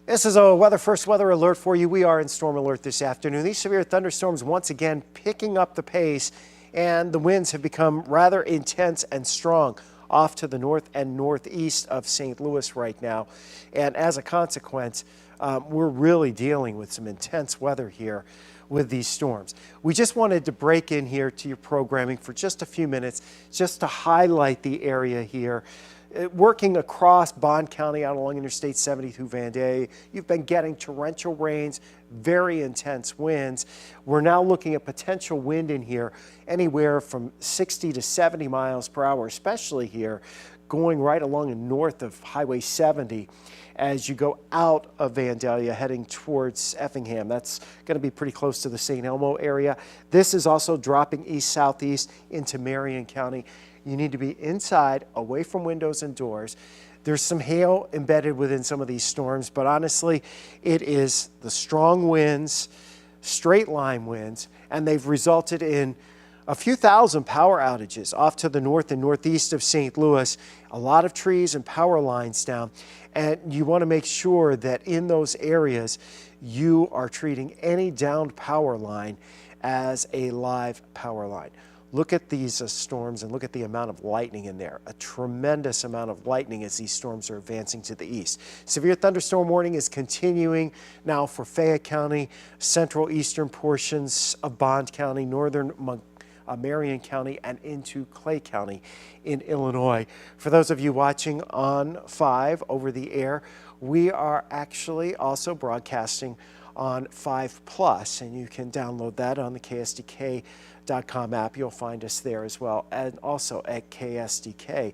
This is a first weather alert for you. We are in storm alert this afternoon. These severe thunderstorms once again picking up the pace, and the winds have become rather intense and strong off to the north and northeast of St. Louis right now. And as a consequence, we're really dealing with some intense weather here with these storms. We just wanted to break in here to your programming for just a few minutes just to highlight the area here. Working across Bond County out along Interstate 70 through Vandalia, you've been getting torrential rains, very intense winds. We're now looking at potential wind in here anywhere from 60 to 70 miles per hour, especially here going right along and north of Highway 70 as you go out of Vandalia heading towards Effingham. That's going to be pretty close to the St. Elmo area. This is also dropping east-southeast into Marion County. You need to be inside, away from windows and doors. There's some hail embedded within some of these storms, but honestly, it is the strong winds, straight line winds, and they've resulted in a few thousand power outages off to the north and northeast of St. Louis. A lot of trees and power lines down, and you want to make sure that in those areas you are treating any downed power line as a live power line. Look at these storms and look at the amount of lightning in there. A tremendous amount of lightning as these storms are advancing to the east. Severe thunderstorm warning is continuing now for Fayette County, central eastern portions of Bond County, northern Marion County, and into Clay County in Illinois. For those of you watching on 5 over the air, we are actually also broadcasting on 5 Plus, and you can download that on the KSDK.com app. You'll find us there as well, and also at KSDK.com.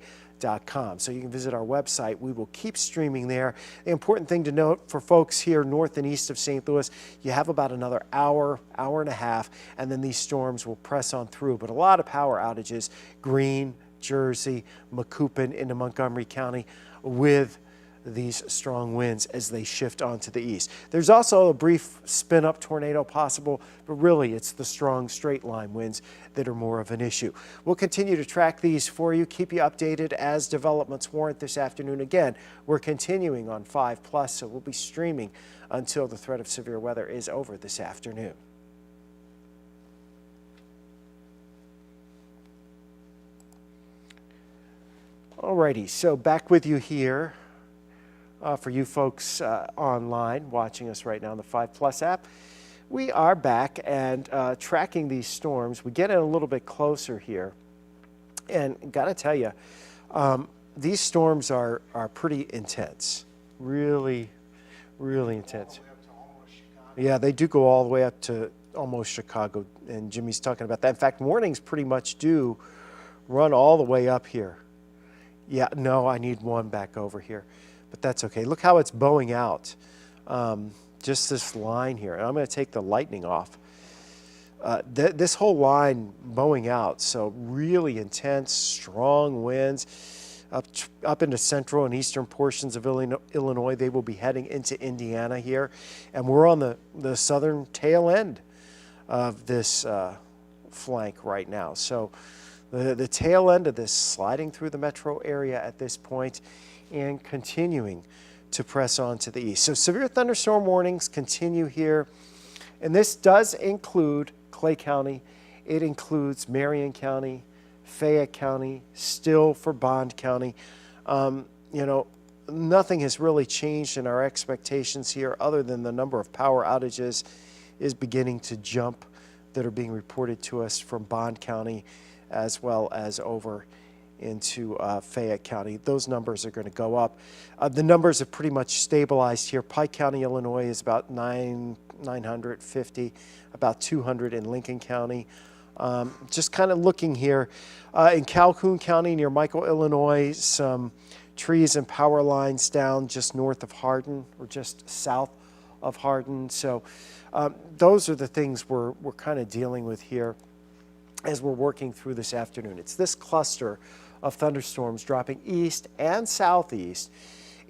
So you can visit our website. We will keep streaming there. The important thing to note for folks here north and east of St. Louis, you have about another hour, hour and a half, and then these storms will press on through. But a lot of power outages, Greene, Jersey, Macoupin into Montgomery County with these strong winds as they shift onto the east. There's also a brief spin-up tornado possible, but really it's the strong straight line winds that are more of an issue. We'll continue to track these for you, keep you updated as developments warrant this afternoon. Again, we're continuing on 5+, so we'll be streaming until the threat of severe weather is over this afternoon. Alrighty, so back with you here. For you folks online watching us right now on the 5+ app, we are back and tracking these storms. We get in a little bit closer here, and got to tell you, these storms are pretty intense, really intense. Yeah, they do go all the way up to almost Chicago, and Jimmy's talking about that. In fact, warnings pretty much do run all the way up here. Yeah, no, I need one back over here. But that's okay. Look how it's bowing out. Just this line here. And I'm going to take the lightning off. This whole line bowing out. So really intense, strong winds up into central and eastern portions of Illinois. They will be heading into Indiana here. And we're on the southern tail end of this flank right now. So the tail end of this sliding through the metro area at this point, and continuing to press on to the east. So severe thunderstorm warnings continue here, and this does include Clay County. It includes Marion County, Fayette County, still for Bond County. You know, nothing has really changed in our expectations here other than the number of power outages is beginning to jump that are being reported to us from Bond County as well as over into Fayette County. Those numbers are going to go up. The numbers have pretty much stabilized here. Pike County, Illinois is about 950, about 200 in Lincoln County. Just kind of looking here. In Calhoun County near Michael, Illinois, some trees and power lines down just north of Hardin or just south of Hardin. So those are the things we're kind of dealing with here as we're working through this afternoon. It's this cluster of thunderstorms dropping east and southeast,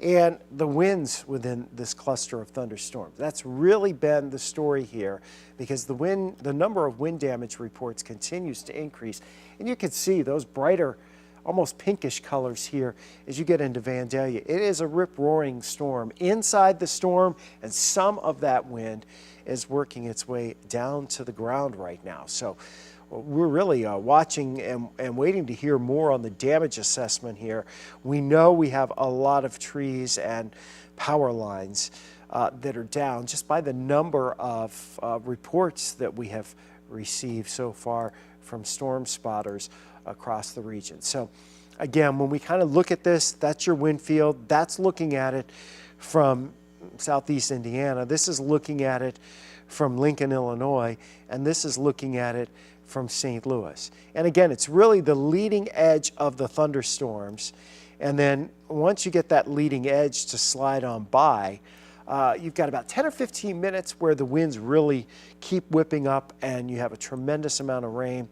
and the winds within this cluster of thunderstorms. That's really been the story here, because the number of wind damage reports continues to increase, and you can see those brighter, almost pinkish colors here as you get into Vandalia. It is a rip-roaring storm inside the storm, and some of that wind is working its way down to the ground right now. So we're really watching and waiting to hear more on the damage assessment here. We know we have a lot of trees and power lines that are down just by the number of reports that we have received so far from storm spotters across the region. So again, when we kind of look at this, that's your wind field. That's looking at it from southeast Indiana. This is looking at it from Lincoln, Illinois, and this is looking at it from St. Louis. And again, it's really the leading edge of the thunderstorms. And then once you get that leading edge to slide on by, you've got about 10 or 15 minutes where the winds really keep whipping up and you have a tremendous amount of rain.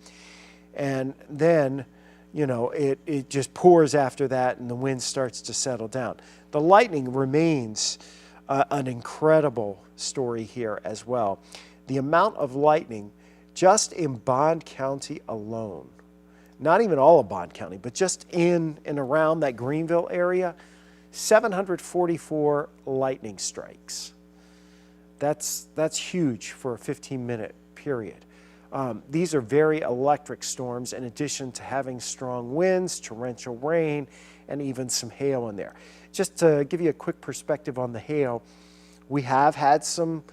And then, you know, it just pours after that and the wind starts to settle down. The lightning remains an incredible story here as well. The amount of lightning just in Bond County alone, not even all of Bond County, but just in and around that Greenville area, 744 lightning strikes. That's huge for a 15-minute period. These are very electric storms in addition to having strong winds, torrential rain, and even some hail in there. Just to give you a quick perspective on the hail, we have had some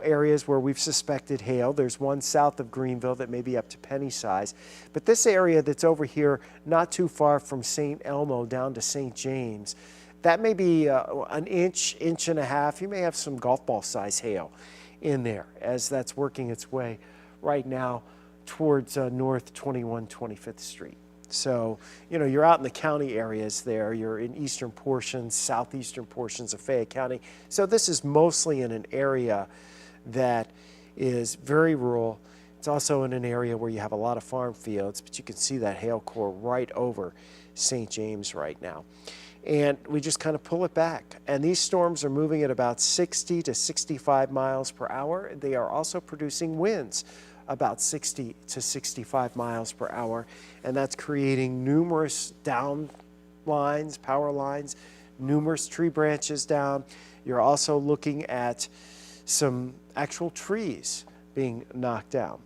areas where we've suspected hail. There's one south of Greenville that may be up to penny size. But this area that's over here, not too far from St. Elmo down to St. James, that may be an inch, inch and a half. You may have some golf ball size hail in there as that's working its way right now towards North 21 25th Street. So, you're out in the county areas there. You're in eastern portions, southeastern portions of Fayette County. So this is mostly in an area that is very rural. It's also in an area where you have a lot of farm fields, but you can see that hail core right over St. James right now. and we just kind of pull it back. And these storms are moving at about 60 to 65 miles per hour. They are also producing winds about 60 to 65 miles per hour, and that's creating numerous down lines, power lines, numerous tree branches down. You're also looking at some actual trees being knocked down.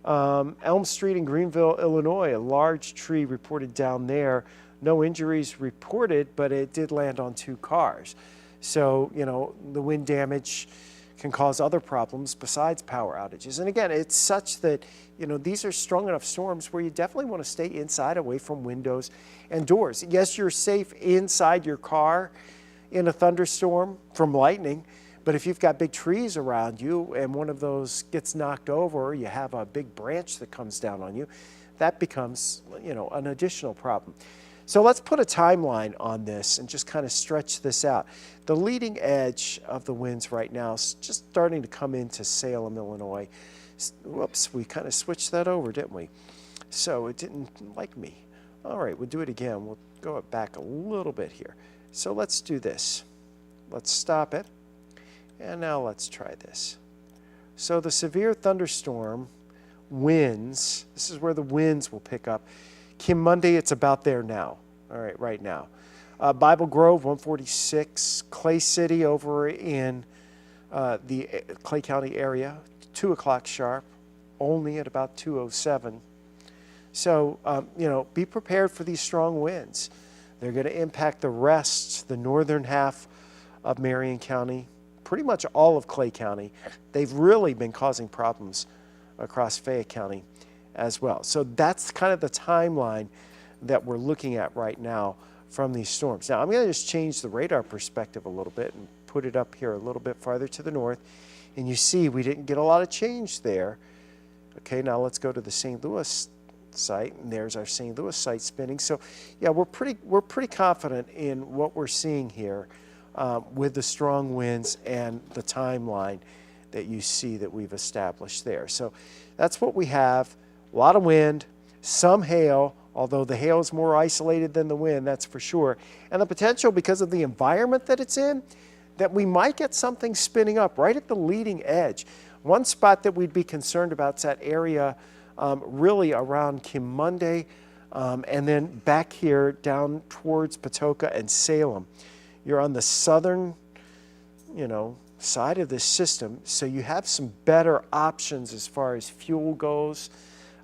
Elm Street in Greenville, Illinois, a large tree reported down there. No injuries reported, but it did land on 2 cars. So, you know, the wind damage can cause other problems besides power outages. And again, it's such that, you know, these are strong enough storms where you definitely want to stay inside, away from windows and doors. Yes, you're safe inside your car in a thunderstorm from lightning, but if you've got big trees around you and one of those gets knocked over, or you have a big branch that comes down on you, that becomes, you know, an additional problem. So let's put a timeline on this and just kind of stretch this out. The leading edge of the winds right now is just starting to come into Salem, Illinois. Whoops, we kind of switched that over, didn't we? So it didn't like me. All right, we'll do it again. We'll go it back a little bit here. So let's do this. Let's stop it. And now let's try this. So the severe thunderstorm winds, this is where the winds will pick up. Kim Monday, it's about there now. All right, right now. Bible Grove, 146. Clay City over in the Clay County area, 2 o'clock sharp, only at about 2:07. So, you know, be prepared for these strong winds. They're going to impact the rest, the northern half of Marion County, pretty much all of Clay County. They've really been causing problems across Fayette County as well. So that's kind of the timeline that we're looking at right now from these storms. Now I'm going to just change the radar perspective a little bit and put it up here a little bit farther to the north. And you see we didn't get a lot of change there. Okay, now let's go to the St. Louis site, and there's our St. Louis site spinning. So yeah, we're pretty confident in what we're seeing here with the strong winds and the timeline that you see that we've established there. So that's what we have. A lot of wind, some hail, although the hail is more isolated than the wind, that's for sure. And the potential, because of the environment that it's in, that we might get something spinning up right at the leading edge. One spot that we'd be concerned about is that area really around Kim Monday, and then back here down towards Patoka and Salem. You're on the southern, you know, side of this system, so you have some better options as far as fuel goes.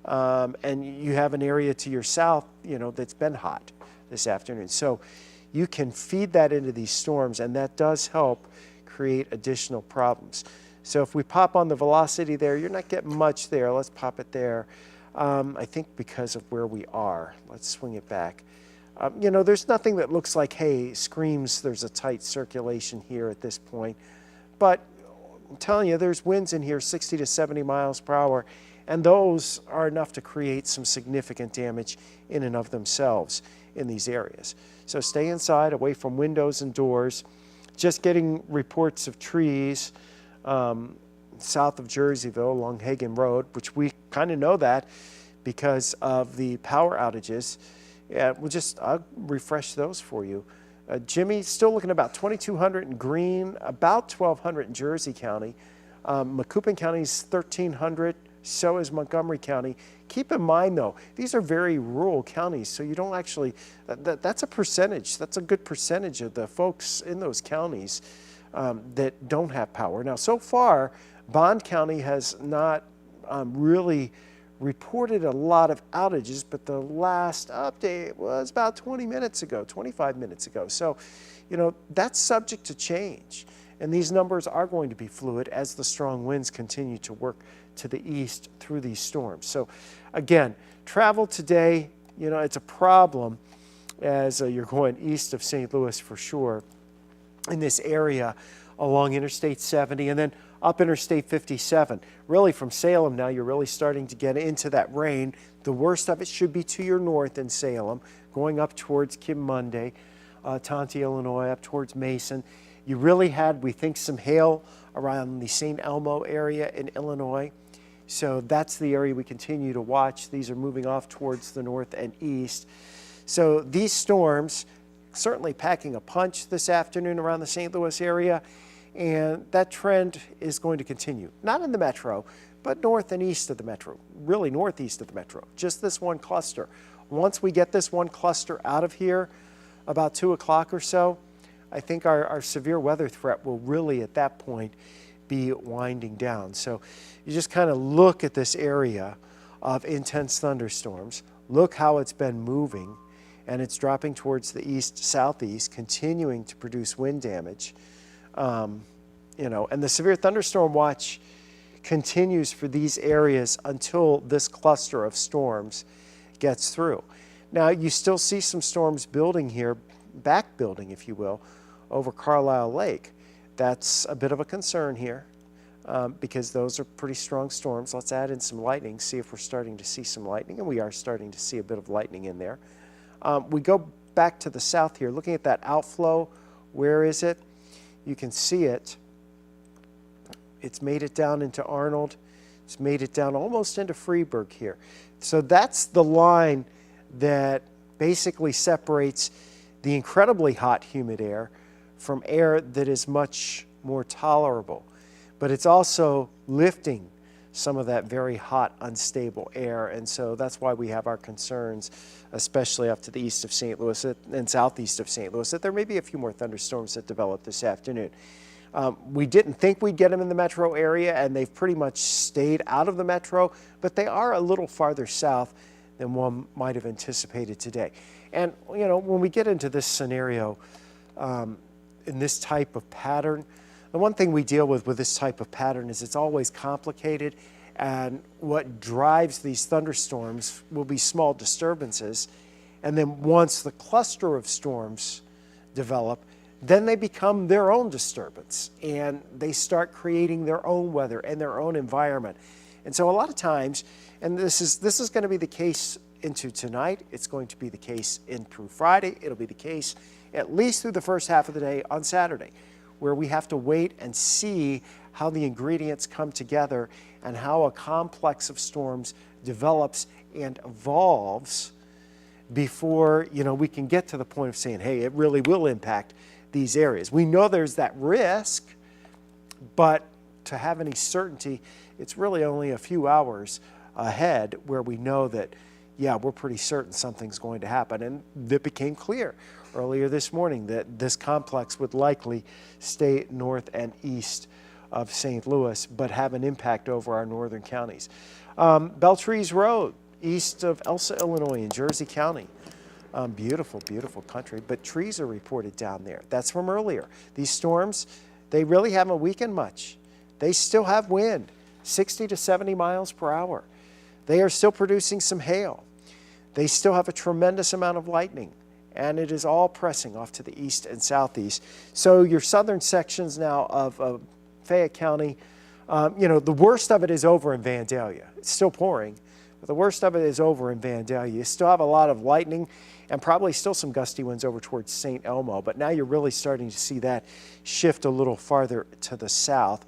And you have an area to your south, you know, that's been hot this afternoon. So you can feed that into these storms, and that does help create additional problems. So if we pop on the velocity there, you're not getting much there. Let's pop it there. I think because of where we are. Let's swing it back. You know, there's nothing that looks like, hey, screams there's a tight circulation here at this point. But I'm telling you, there's winds in here 60 to 70 miles per hour. And those are enough to create some significant damage in and of themselves in these areas. So stay inside, away from windows and doors. Just getting reports of trees south of Jerseyville along Hagen Road, which we kind of know that because of the power outages. Yeah, I'll refresh those for you. Jimmy, still looking about 2,200 in Greene, about 1,200 in Jersey County. Macoupin County is 1,300. So is Montgomery County. Keep in mind, though, these are very rural counties, so you don't actually, that's a percentage. That's a good percentage of the folks in those counties that don't have power. Now, so far, Bond County has not really reported a lot of outages, but the last update was about 20 minutes ago, 25 minutes ago. So, you know, that's subject to change. And these numbers are going to be fluid as the strong winds continue to work to the east through these storms. So again, travel today, you know, it's a problem as you're going east of St. Louis for sure in this area along Interstate 70 and then up Interstate 57. Really from Salem now, you're really starting to get into that rain. The worst of it should be to your north in Salem, going up towards Kim Monday, Tonti, Illinois, up towards Mason. You really had, we think, some hail around the St. Elmo area in Illinois. So that's the area we continue to watch. These are moving off towards the north and east. So these storms certainly packing a punch this afternoon around the St. Louis area, and that trend is going to continue. Not in the metro, but north and east of the metro, really northeast of the metro, just this one cluster. Once we get this one cluster out of here, about 2 o'clock or so, I think our severe weather threat will really at that point be winding down. So you just kind of look at this area of intense thunderstorms, look how it's been moving, and it's dropping towards the east-southeast, continuing to produce wind damage. You know, and the Severe Thunderstorm Watch continues for these areas until this cluster of storms gets through. Now, you still see some storms building here, back building, if you will, over Carlisle Lake. That's a bit of a concern here because those are pretty strong storms. Let's add in some lightning, see if we're starting to see some lightning, and we are starting to see a bit of lightning in there. We go back to the south here, looking at that outflow. Where is it? You can see it. It's made it down into Arnold. It's made it down almost into Freeburg here. So that's the line that basically separates the incredibly hot, humid air from air that is much more tolerable. But it's also lifting some of that very hot, unstable air. And so that's why we have our concerns, especially up to the east of St. Louis and southeast of St. Louis, that there may be a few more thunderstorms that develop this afternoon. We didn't think we'd get them in the metro area, and they've pretty much stayed out of the metro, but they are a little farther south than one might have anticipated today. And, you know, when we get into this scenario, in this type of pattern, the one thing we deal with this type of pattern is it's always complicated, and what drives these thunderstorms will be small disturbances. And then once the cluster of storms develop, then they become their own disturbance, and they start creating their own weather and their own environment. And so a lot of times, and this is going to be the case into tonight, it's going to be the case in through Friday, it'll be the case at least through the first half of the day on Saturday, where we have to wait and see how the ingredients come together and how a complex of storms develops and evolves before, you know, we can get to the point of saying, hey, it really will impact these areas. We know there's that risk, but to have any certainty, it's really only a few hours ahead where we know that, yeah, we're pretty certain something's going to happen. And that became clear earlier this morning that this complex would likely stay north and east of St. Louis, but have an impact over our northern counties. Beltrees Road, east of Elsa, Illinois, in Jersey County. Beautiful, beautiful country, but trees are reported down there. That's from earlier. These storms, they really haven't weakened much. They still have wind, 60 to 70 miles per hour. They are still producing some hail. They still have a tremendous amount of lightning, and it is all pressing off to the east and southeast. So your southern sections now of Fayette County, you know, the worst of it is over in Vandalia. It's still pouring, but the worst of it is over in Vandalia. You still have a lot of lightning and probably still some gusty winds over towards St. Elmo, but now you're really starting to see that shift a little farther to the south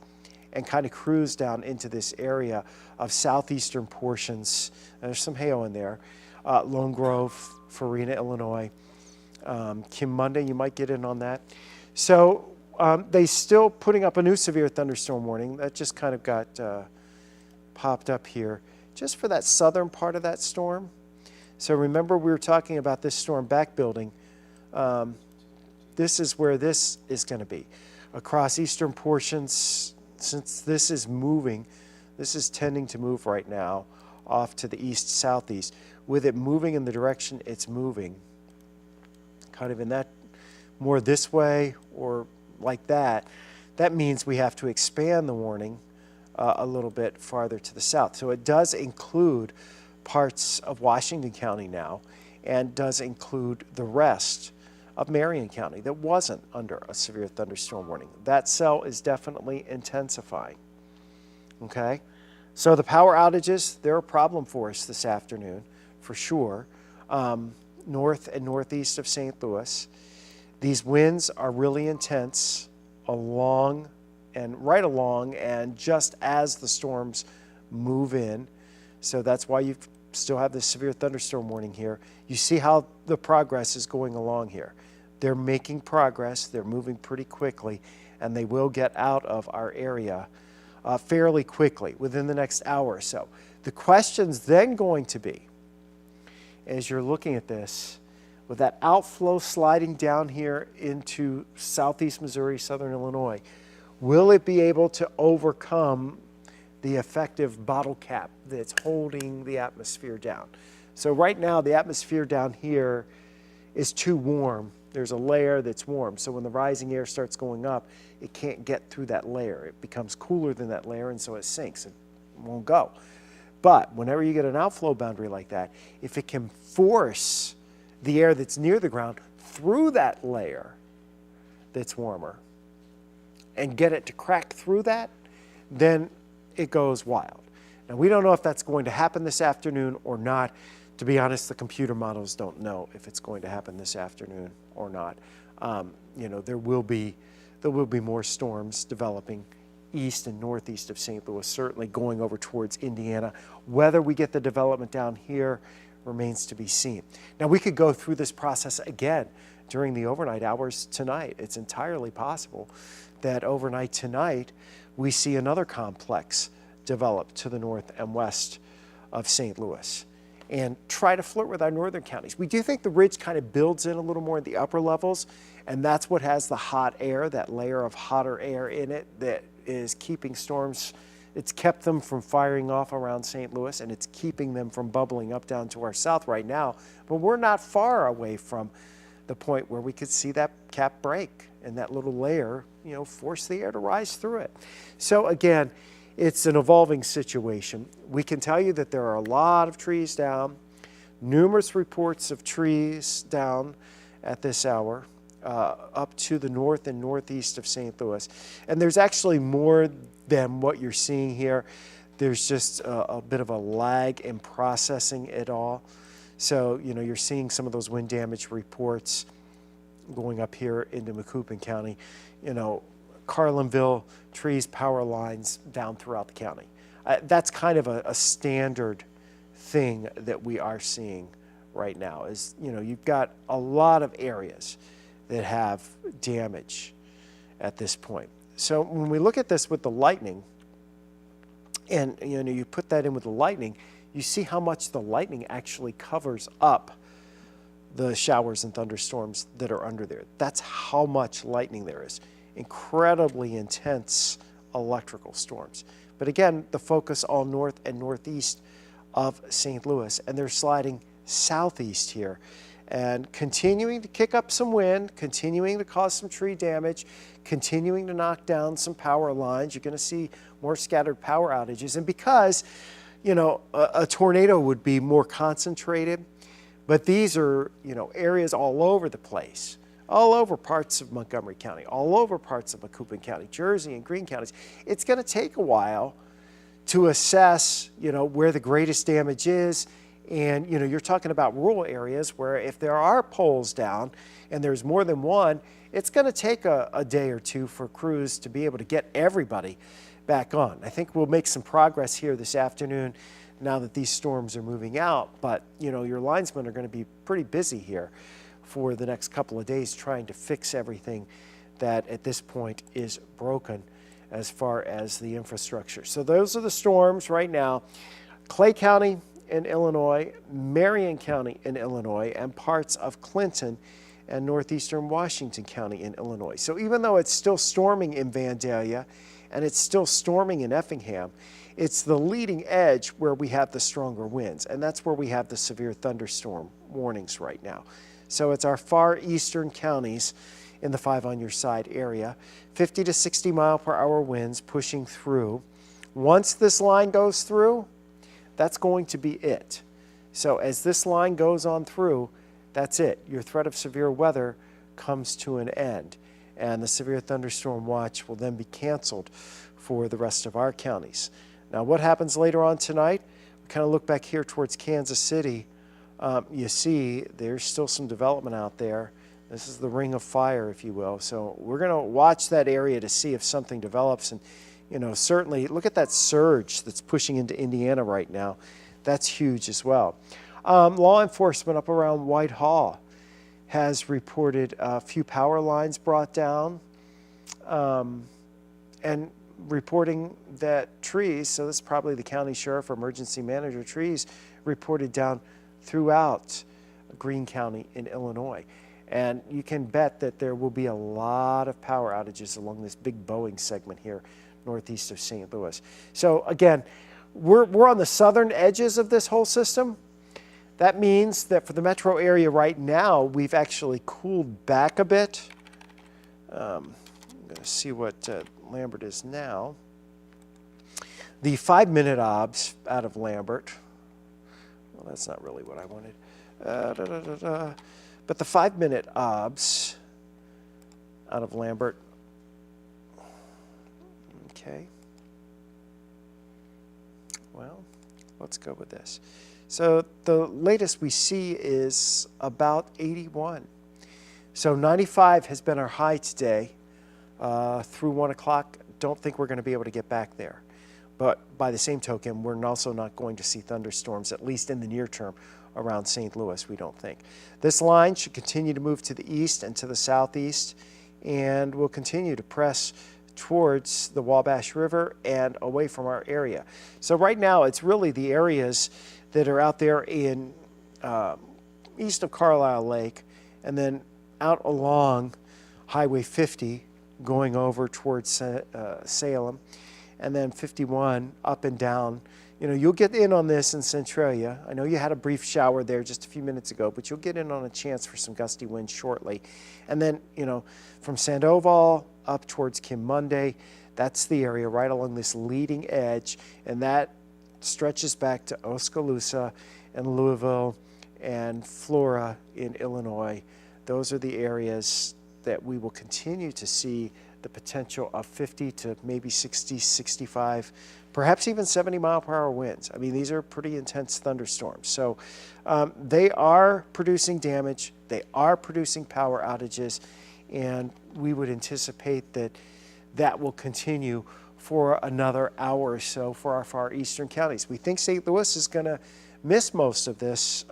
and kind of cruise down into this area of southeastern portions. There's some hail in there. Lone Grove, Farina, Illinois. Kim Monday, you might get in on that. So they still putting up a new severe thunderstorm warning. That just kind of got popped up here just for that southern part of that storm. So remember, we were talking about this storm back building. This is where this is going to be. Across eastern portions, since this is moving, this is tending to move right now off to the east-southeast. With it moving in the direction it's moving, kind of in that, more this way or like that, that means we have to expand the warning a little bit farther to the south. So it does include parts of Washington County now, and does include the rest of Marion County that wasn't under a severe thunderstorm warning. That cell is definitely intensifying. Okay, so the power outages, they're a problem for us this afternoon, for sure. North and northeast of St. Louis. These winds are really intense along and right along and just as the storms move in. So that's why you still have this severe thunderstorm warning here. You see how the progress is going along here. they're making progress. They're moving pretty quickly, and they will get out of our area fairly quickly within the next hour or so. The question's then going to be, as you're looking at this, with that outflow sliding down here into southeast Missouri, southern Illinois, will it be able to overcome the effective bottle cap that's holding the atmosphere down? So right now, the atmosphere down here is too warm. There's a layer that's warm. So when the rising air starts going up, it can't get through that layer. It becomes cooler than that layer, and so it sinks. It won't go. But whenever you get an outflow boundary like that, if it can force the air that's near the ground through that layer that's warmer and get it to crack through that, then it goes wild. Now, we don't know if that's going to happen this afternoon or not. To be honest, the computer models don't know if it's going to happen this afternoon or not. You know, there will be more storms developing east and northeast of St. Louis, certainly going over towards Indiana. Whether we get the development down here remains to be seen. Now, we could go through this process again during the overnight hours tonight. It's entirely possible that overnight tonight we see another complex develop to the north and west of St. Louis and try to flirt with our northern counties. We do think the ridge kind of builds in a little more at the upper levels, and that's what has the hot air, that layer of hotter air in it that is keeping storms. It's kept them from firing off around St. Louis, and it's keeping them from bubbling up down to our south right now. But we're not far away from the point where we could see that cap break and that little layer, you know, force the air to rise through it. So again, it's an evolving situation. We can tell you that there are a lot of trees down, numerous reports of trees down at this hour, up to the north and northeast of St. Louis. And there's actually more than what you're seeing here. There's just a bit of a lag in processing it all. So, you know, you're seeing some of those wind damage reports going up here into Macoupin County. You know, Carlinville, trees, power lines down throughout the county. That's kind of a standard thing that we are seeing right now is, you know, you've got a lot of areas that have damage at this point. So when we look at this with the lightning, and you know, you put that in with the lightning, you see how much the lightning actually covers up the showers and thunderstorms that are under there. That's how much lightning there is. Incredibly intense electrical storms. But again, the focus all north and northeast of St. Louis, and they're sliding southeast here and continuing to kick up some wind, continuing to cause some tree damage, continuing to knock down some power lines. You're going to see more scattered power outages. And because, you know, a tornado would be more concentrated, but these are, you know, areas all over the place, all over parts of Montgomery County, all over parts of Macoupin County, Jersey and Greene counties. It's going to take a while to assess, you know, where the greatest damage is. And, you know, you're talking about rural areas where if there are poles down and there's more than one, it's going to take a day or two for crews to be able to get everybody back on. I think we'll make some progress here this afternoon now that these storms are moving out. But, you know, your linesmen are going to be pretty busy here for the next couple of days trying to fix everything that at this point is broken as far as the infrastructure. So those are the storms right now. Clay County in Illinois, Marion County in Illinois, and parts of Clinton and northeastern Washington County in Illinois. So even though it's still storming in Vandalia and it's still storming in Effingham, it's the leading edge where we have the stronger winds, and that's where we have the severe thunderstorm warnings right now. So it's our far eastern counties in the 5 on your side area, 50 to 60 mile per hour winds pushing through. Once this line goes through, that's going to be it. So as this line goes on through, that's it. Your threat of severe weather comes to an end, and the severe thunderstorm watch will then be canceled for the rest of our counties. Now, what happens later on tonight? We kind of look back here towards Kansas City. You see there's still some development out there. This is the ring of fire, if you will. So we're going to watch that area to see if something develops. And, you know, certainly look at that surge that's pushing into Indiana right now. That's huge as well. Law enforcement up around Whitehall. has reported a few power lines brought down, and reporting that trees, so this is probably the county sheriff or emergency manager, trees reported down throughout Greene County in Illinois. And you can bet that there will be a lot of power outages along this big Boeing segment here northeast of St. Louis. So again, we're on the southern edges of this whole system. That means that for the metro area right now, we've actually cooled back a bit. I'm going to see what Lambert is now. The 5-minute obs out of Lambert, well, that's not really what I wanted. But the 5-minute obs out of Lambert, okay. Well, let's go with this. So the latest we see is about 81. So 95 has been our high today through 1 o'clock. Don't think we're going to be able to get back there. But by the same token, we're also not going to see thunderstorms, at least in the near term, around St. Louis, we don't think. This line should continue to move to the east and to the southeast, and will continue to press towards the Wabash River and away from our area. So right now, it's really the areas that are out there in east of Carlisle Lake, and then out along Highway 50 going over towards Salem, and then 51 up and down. You know, you'll get in on this in Centralia. I know you had a brief shower there just a few minutes ago, but you'll get in on a chance for some gusty winds shortly. And then, you know, from Sandoval up towards Kim Monday, that's the area right along this leading edge, and that stretches back to Oskaloosa and Louisville and Flora in Illinois. Those are the areas that we will continue to see the potential of 50 to maybe 60, 65, perhaps even 70-mile-per-hour winds. I mean, these are pretty intense thunderstorms. So they are producing damage. They are producing power outages, and we would anticipate that that will continue for another hour or so for our far eastern counties. We think St. Louis is going to miss most of this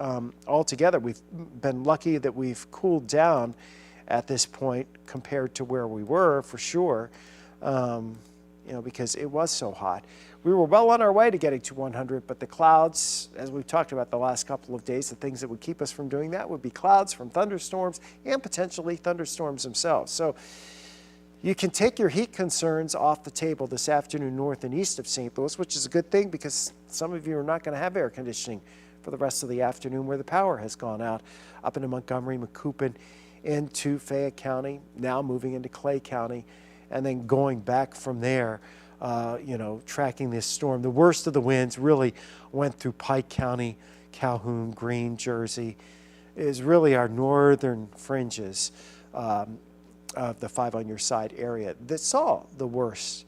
altogether. We've been lucky that we've cooled down at this point compared to where we were, for sure, you know, because it was so hot. We were well on our way to getting to 100, but the clouds, as we've talked about the last couple of days, the things that would keep us from doing that would be clouds from thunderstorms and potentially thunderstorms themselves. So you can take your heat concerns off the table this afternoon north and east of St. Louis, which is a good thing because some of you are not going to have air conditioning for the rest of the afternoon where the power has gone out up into Montgomery, Macoupin, into Fayette County, now moving into Clay County, and then going back from there, you know, tracking this storm. The worst of the winds really went through Pike County, Calhoun, Greene, Jersey, is really our northern fringes of the 5 on your side area that saw the worst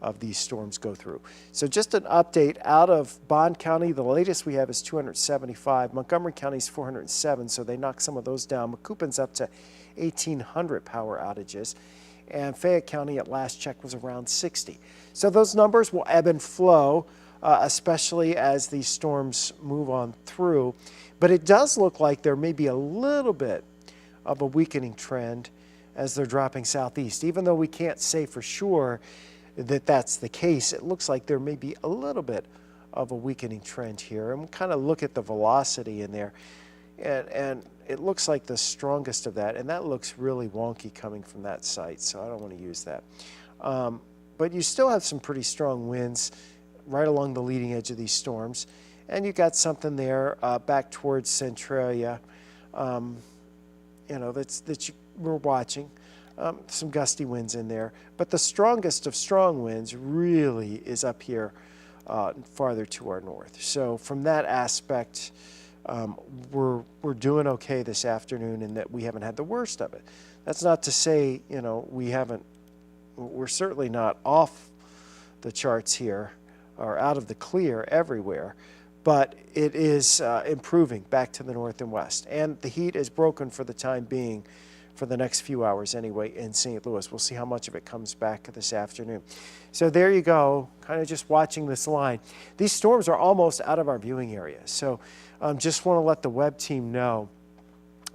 of these storms go through. So just an update out of Bond County, the latest we have is 275. Montgomery County is 407, so they knocked some of those down. Macoupin's up to 1,800 power outages. And Fayette County at last check was around 60. So those numbers will ebb and flow, especially as these storms move on through. But it does look like there may be a little bit of a weakening trend as they're dropping southeast. Even though we can't say for sure that that's the case, it looks like there may be a little bit of a weakening trend here. And we'll kind of look at the velocity in there. And it looks like the strongest of that, and that looks really wonky coming from that site, so I don't want to use that. But you still have some pretty strong winds right along the leading edge of these storms, and you got something there back towards Centralia, you know, we're watching. Some gusty winds in there, but the strongest of strong winds really is up here farther to our north. So from that aspect, we're doing okay this afternoon in that we haven't had the worst of it. That's not to say, you know, we're certainly not off the charts here or out of the clear everywhere, but it is improving back to the north and west. And the heat is broken for the time being for the next few hours anyway in St. Louis. We'll see how much of it comes back this afternoon. So there you go, kind of just watching this line. These storms are almost out of our viewing area. So just want to let the web team know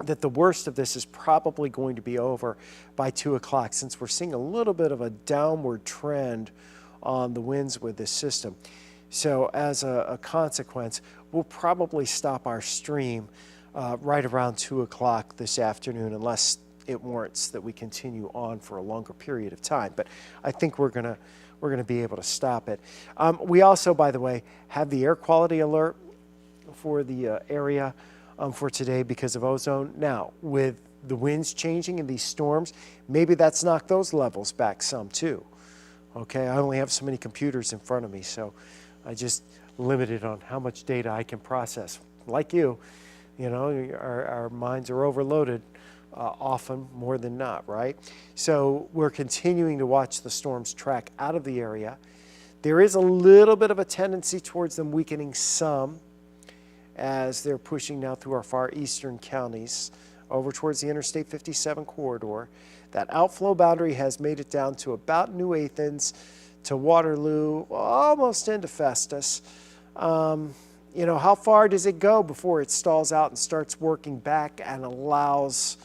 that the worst of this is probably going to be over by 2 o'clock, since we're seeing a little bit of a downward trend on the winds with this system. So as a consequence, we'll probably stop our stream right around 2 o'clock this afternoon, unless it warrants that we continue on for a longer period of time. But I think we're gonna be able to stop it. We also, by the way, have the air quality alert for the area for today because of ozone. Now, with the winds changing in these storms, maybe that's knocked those levels back some too. Okay, I only have so many computers in front of me, so I just limited on how much data I can process. Like you know, our minds are overloaded often, more than not, right? So we're continuing to watch the storms track out of the area. There is a little bit of a tendency towards them weakening some as they're pushing now through our far eastern counties over towards the Interstate 57 corridor. That outflow boundary has made it down to about New Athens, to Waterloo, almost into Festus. You know, how far does it go before it stalls out and starts working back and allows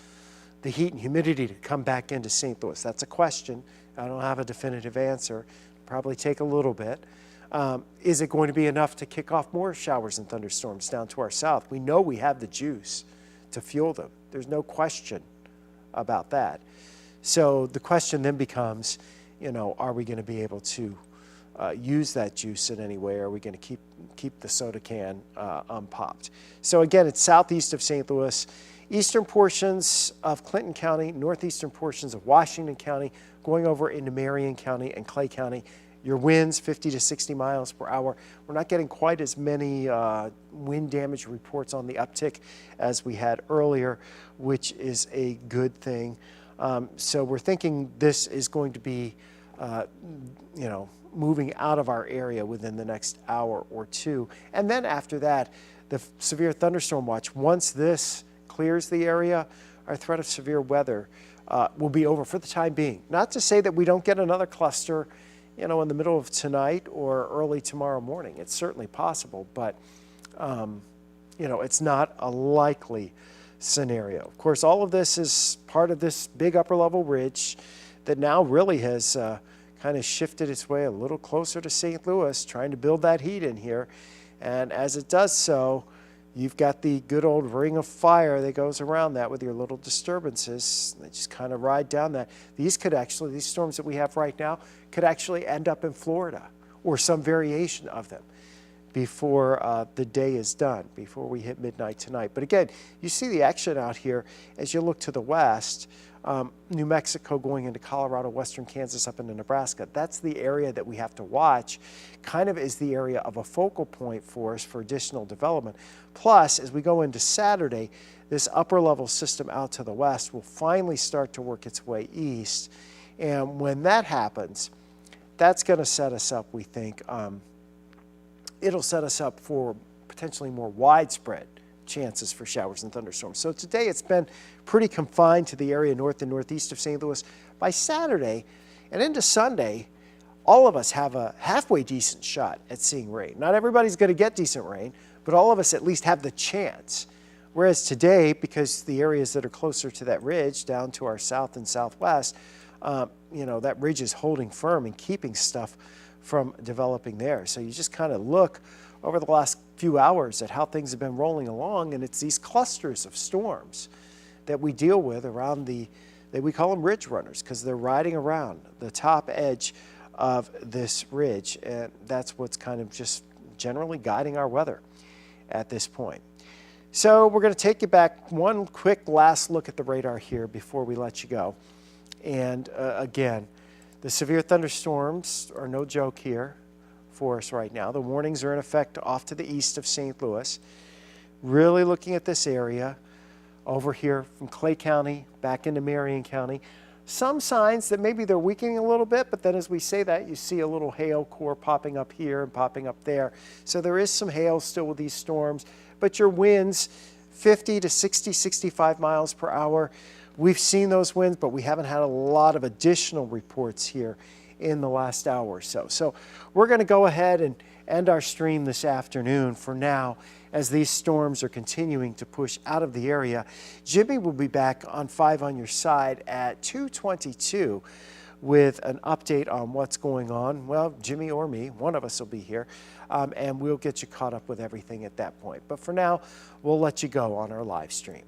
the heat and humidity to come back into St. Louis? That's a question. I don't have a definitive answer. Probably take a little bit. Is it going to be enough to kick off more showers and thunderstorms down to our south? We know we have the juice to fuel them. There's no question about that. So the question then becomes, you know, are we going to be able to use that juice in any way? Are we going to keep the soda can unpopped? So again, it's southeast of St. Louis, eastern portions of Clinton County, northeastern portions of Washington County, going over into Marion County and Clay County. Your winds 50 to 60 miles per hour. We're not getting quite as many wind damage reports on the uptick as we had earlier, which is a good thing. So we're thinking this is going to be, you know, moving out of our area within the next hour or two. And then after that, the severe thunderstorm watch, once this clears the area, our threat of severe weather will be over for the time being. Not to say that we don't get another cluster, you know, in the middle of tonight or early tomorrow morning. It's certainly possible, but, you know, it's not a likely scenario. Of course, all of this is part of this big upper level ridge that now really has kind of shifted its way a little closer to St. Louis, trying to build that heat in here. And as it does so, you've got the good old ring of fire that goes around that with your little disturbances. They just kind of ride down that. These storms that we have right now could actually end up in Florida or some variation of them before the day is done, before we hit midnight tonight. But again, you see the action out here as you look to the west, New Mexico going into Colorado, western Kansas up into Nebraska. That's the area that we have to watch, kind of is the area of a focal point for us for additional development. Plus, as we go into Saturday, this upper level system out to the west will finally start to work its way east. And when that happens, that's going to set us up, we think, it'll set us up for potentially more widespread chances for showers and thunderstorms. So today it's been pretty confined to the area north and northeast of St. Louis. By Saturday and into Sunday, all of us have a halfway decent shot at seeing rain. Not everybody's going to get decent rain, but all of us at least have the chance. Whereas today, because the areas that are closer to that ridge down to our south and southwest, you know, that ridge is holding firm and keeping stuff from developing there. So you just kind of look over the last few hours at how things have been rolling along, and it's these clusters of storms that we deal with around we call them ridge runners, because they're riding around the top edge of this ridge, and that's what's kind of just generally guiding our weather at this point. So we're going to take you back one quick last look at the radar here before we let you go. And again, the severe thunderstorms are no joke here for us right now. The warnings are in effect off to the east of St. Louis. Really looking at this area over here from Clay County back into Marion County. Some signs that maybe they're weakening a little bit, but then as we say that, you see a little hail core popping up here and popping up there. So there is some hail still with these storms, but your winds 50 to 60, 65 miles per hour. We've seen those winds, but we haven't had a lot of additional reports here in the last hour or so. So we're going to go ahead and end our stream this afternoon for now as these storms are continuing to push out of the area. Jimmy will be back on 5 on your side at 2:22 with an update on what's going on. Well, Jimmy or me, one of us will be here, and we'll get you caught up with everything at that point. But for now, we'll let you go on our live stream.